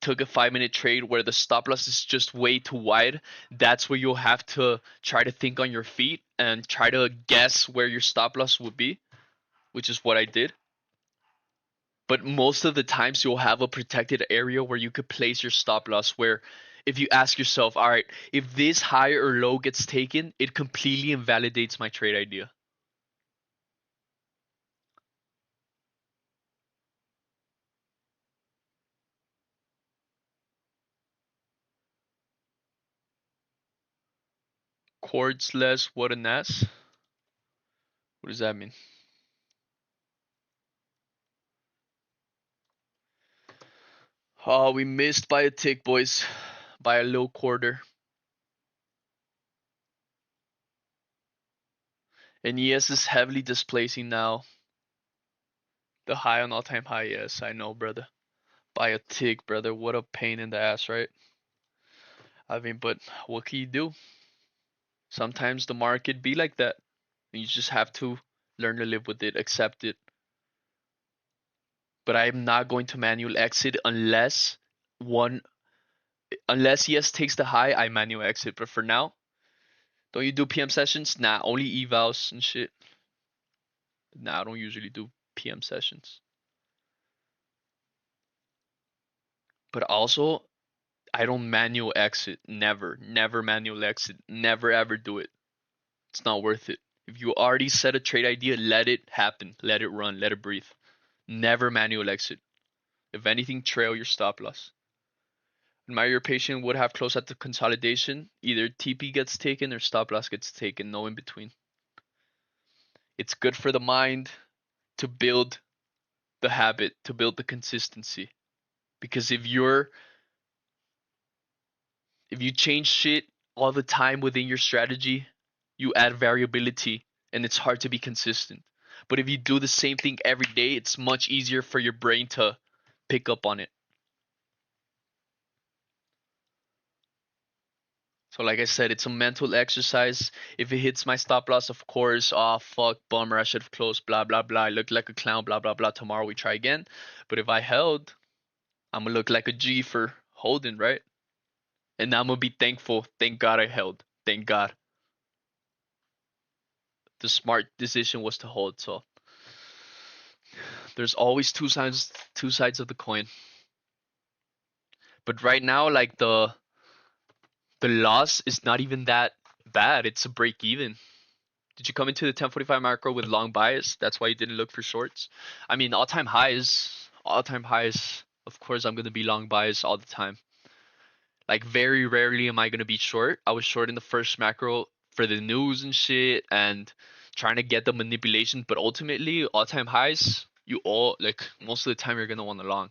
took a 5 minute trade where the stop loss is just way too wide. That's where you'll have to try to think on your feet and try to guess where your stop loss would be, which is what I did. But most of the times you'll have a protected area where you could place your stop loss where if you ask yourself, all right, if this high or low gets taken, it completely invalidates my trade idea. Cordless, what an ass? What does that mean? Oh, we missed by a tick, boys. By a low quarter. And ES is heavily displacing now. The high on all-time high, yes, I know, brother. By a tick, brother. What a pain in the ass, right? I mean, but what can you do? Sometimes the market be like that. And you just have to learn to live with it, accept it. But I am not going to manual exit one unless ES takes the high, I manual exit. But for now, don't you do PM sessions? Nah, only evals and shit. Nah, I don't usually do PM sessions. But also, I don't manual exit. Never, never manual exit. Never ever do it. It's not worth it. If you already set a trade idea, let it happen. Let it run. Let it breathe. Never manual exit. If anything, trail your stop loss. Admire your patient would have close at the consolidation. Either TP gets taken or stop loss gets taken. No in between. It's good for the mind to build the habit, to build the consistency. Because if you change shit all the time within your strategy, you add variability and it's hard to be consistent. But if you do the same thing every day, it's much easier for your brain to pick up on it. So like I said, it's a mental exercise. If it hits my stop loss, of course, oh fuck, bummer, I should have closed, blah blah blah. I look like a clown, blah blah blah. Tomorrow we try again. But if I held, I'm gonna look like a G for holding, right? And I'm gonna be thankful. Thank God I held. Thank God. The smart decision was to hold. So there's always two sides of the coin. But right now, like the loss is not even that bad. It's a break even. Did you come into the 1045 macro with long bias? That's why you didn't look for shorts. I mean, all time highs. Of course, I'm gonna be long bias all the time. Like very rarely am I gonna be short. I was short in the first macro for the news and shit and trying to get the manipulation. But ultimately, all-time highs, you all like most of the time you're gonna want to long.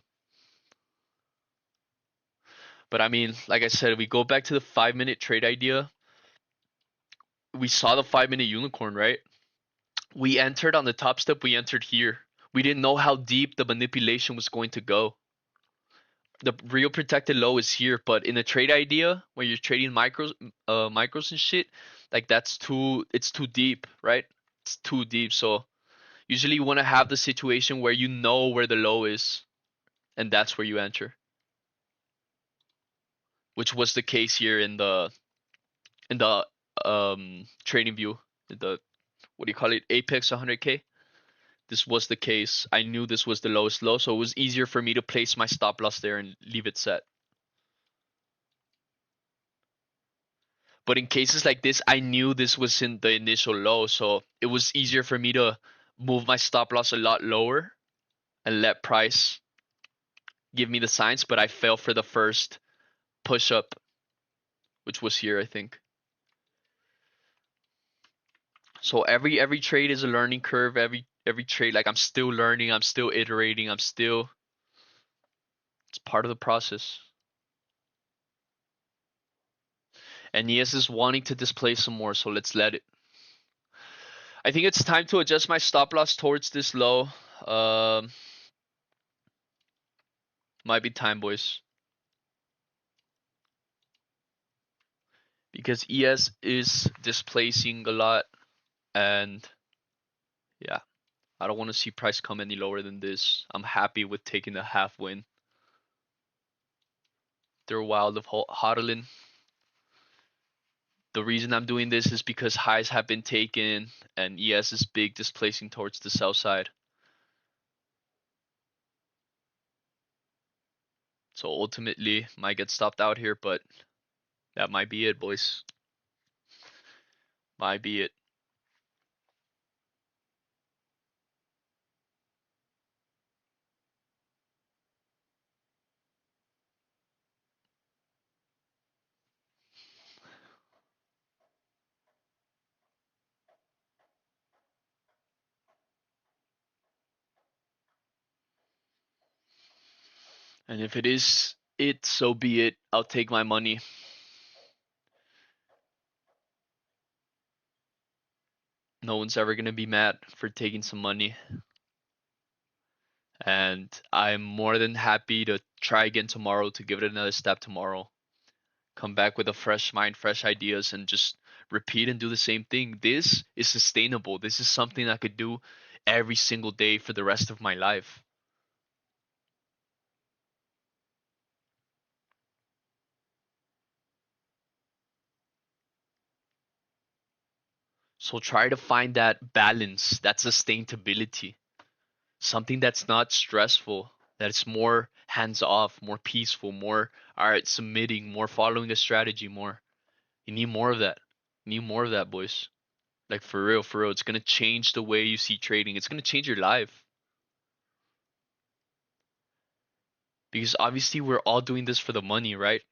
But I mean, like I said, we go back to the 5 minute trade idea. We saw the 5 minute unicorn, right? We entered on the top step, we entered here. We didn't know how deep the manipulation was going to go. The real protected low is here, but in a trade idea, when you're trading micros and shit, like it's too deep, right? It's too deep. So usually you want to have the situation where you know where the low is, and that's where you enter, which was the case here in the trading view, the what do you call it, Apex 100K. This was the case. I knew this was the lowest low, so it was easier for me to place my stop loss there and leave it set. But in cases like this, I knew this was in the initial low, so it was easier for me to move my stop loss a lot lower and let price give me the signs, but I fell for the first push up, which was here, I think. So every trade is a learning curve. Every trade, like I'm still learning, I'm still iterating, it's part of the process. And yes is wanting to display some more, so let's let it. I think it's time to adjust my stop loss towards this low. Um, might be time, boys. Because ES is displacing a lot, and yeah, I don't want to see price come any lower than this. I'm happy with taking a half win. They're wild of hodling. The reason I'm doing this is because highs have been taken, and ES is big displacing towards the sell side. So ultimately, might get stopped out here, but that might be it, boys. Might be it. And if it is it, so be it. I'll take my money. No one's ever gonna be mad for taking some money. And I'm more than happy to try again tomorrow, to give it another step tomorrow. Come back with a fresh mind, fresh ideas, and just repeat and do the same thing. This is sustainable. This is something I could do every single day for the rest of my life. So try to find that balance, that sustainability, something that's not stressful, that's more hands off, more peaceful, more, all right, submitting, more following a strategy, more. You need more of that. You need more of that, boys. Like for real, for real. It's gonna change the way you see trading. It's gonna change your life. Because obviously we're all doing this for the money, right?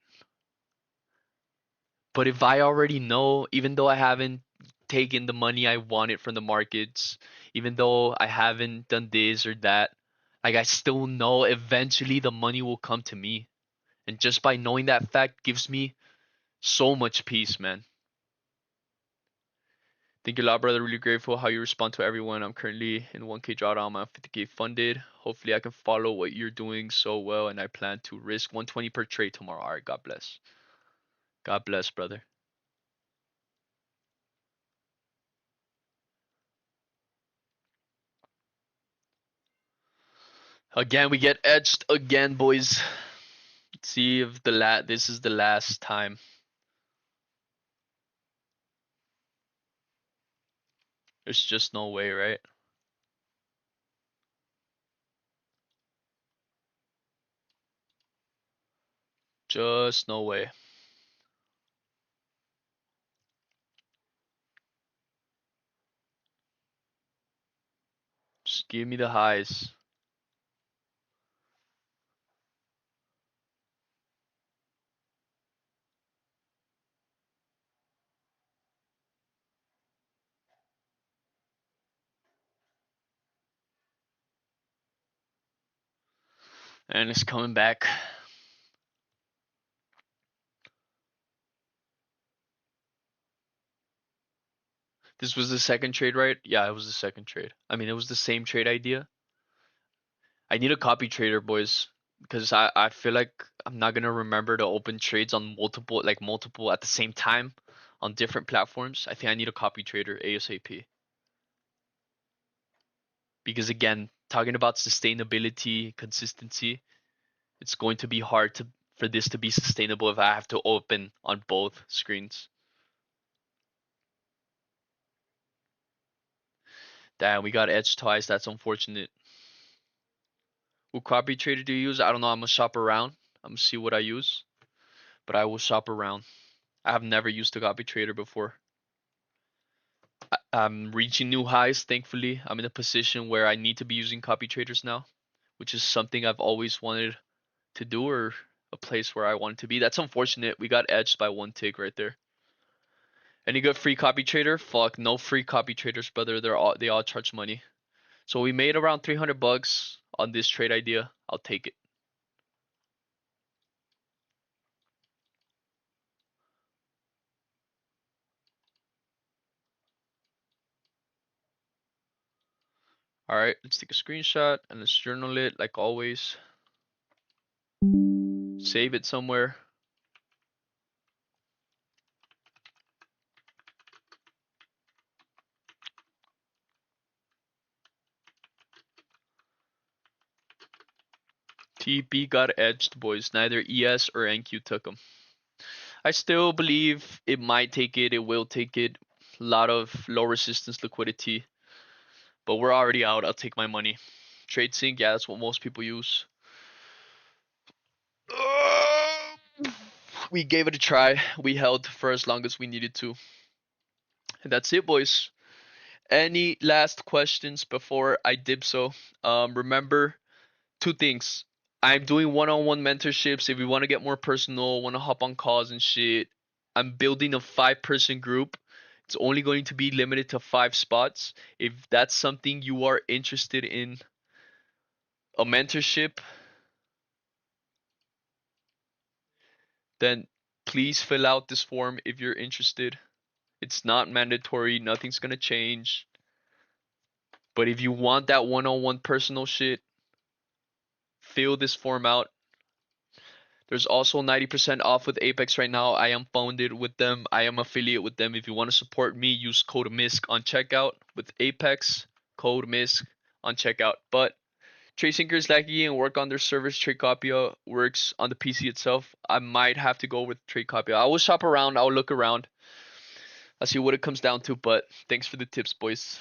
But if I already know, even though I haven't taken the money I wanted from the markets, even though I haven't done this or that, like I still know eventually the money will come to me. And just by knowing that fact gives me So much peace, man. Thank you a lot, brother. Really grateful how you respond to everyone. I'm currently in 1K drawdown. I'm 50K funded. Hopefully, I can follow what you're doing so well, and I plan to risk 120 per trade tomorrow. All right, God bless. God bless, brother. Again, we get edged again, boys. Let's see if this is the last time. There's just no way, right? Just no way. Just give me the highs. And it's coming back. This was the second trade, right? Yeah, it was the second trade. I mean, it was the same trade idea. I need a copy trader, boys, because I feel like I'm not gonna remember to open trades on multiple at the same time on different platforms. I think I need a copy trader ASAP. Because again, talking about sustainability, consistency, it's going to be hard for this to be sustainable if I have to open on both screens. Damn, we got edged twice. That's unfortunate. What copy trader do you use? I don't know. I'm gonna shop around. I'm gonna see what I use, but I will shop around. I have never used a copy trader before. I'm reaching new highs, thankfully. I'm in a position where I need to be using copy traders now, which is something I've always wanted to do, or a place where I wanted to be. That's unfortunate. We got edged by one tick right there. Any good free copy trader? Fuck, no free copy traders, brother. They all charge money. So we made around 300 bucks on this trade idea. I'll take it. All right, let's take a screenshot and let's journal it like always. Save it somewhere. TP got edged, boys. Neither ES or NQ took them. I still believe it might take it. It will take it. A lot of low resistance liquidity. But we're already out. I'll take my money. Trade sync, yeah, that's what most people use. We gave it a try. We held for as long as we needed to. And that's it, boys. Any last questions before I dip so? Remember two things. I'm doing one-on-one mentorships. If you want to get more personal, want to hop on calls and shit, I'm building a 5-person group. It's only going to be limited to 5 spots. If that's something you are interested in, a mentorship, then please fill out this form if you're interested. It's not mandatory. Nothing's going to change. But if you want that one-on-one personal shit, fill this form out. There's also 90% off with Apex right now. I am funded with them. I am affiliate with them. If you want to support me, use code MISC on checkout with Apex. Code MISC on checkout. But TradeSync is laggy and work on their service. TradeCopia works on the PC itself. I might have to go with TradeCopia. I will shop around. I'll look around. I'll see what it comes down to. But thanks for the tips, boys.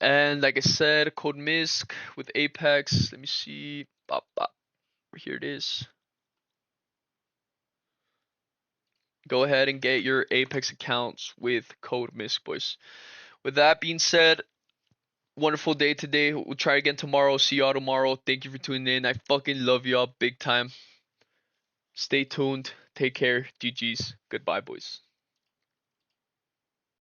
And like I said, code MISC with Apex. Let me see. Bop, bop. Here it is. Go ahead and get your Apex accounts with code MISC, boys. With that being said, wonderful day today. We'll try again tomorrow. See y'all tomorrow. Thank you for tuning in. I fucking love y'all big time. Stay tuned. Take care. GG's. Goodbye, boys.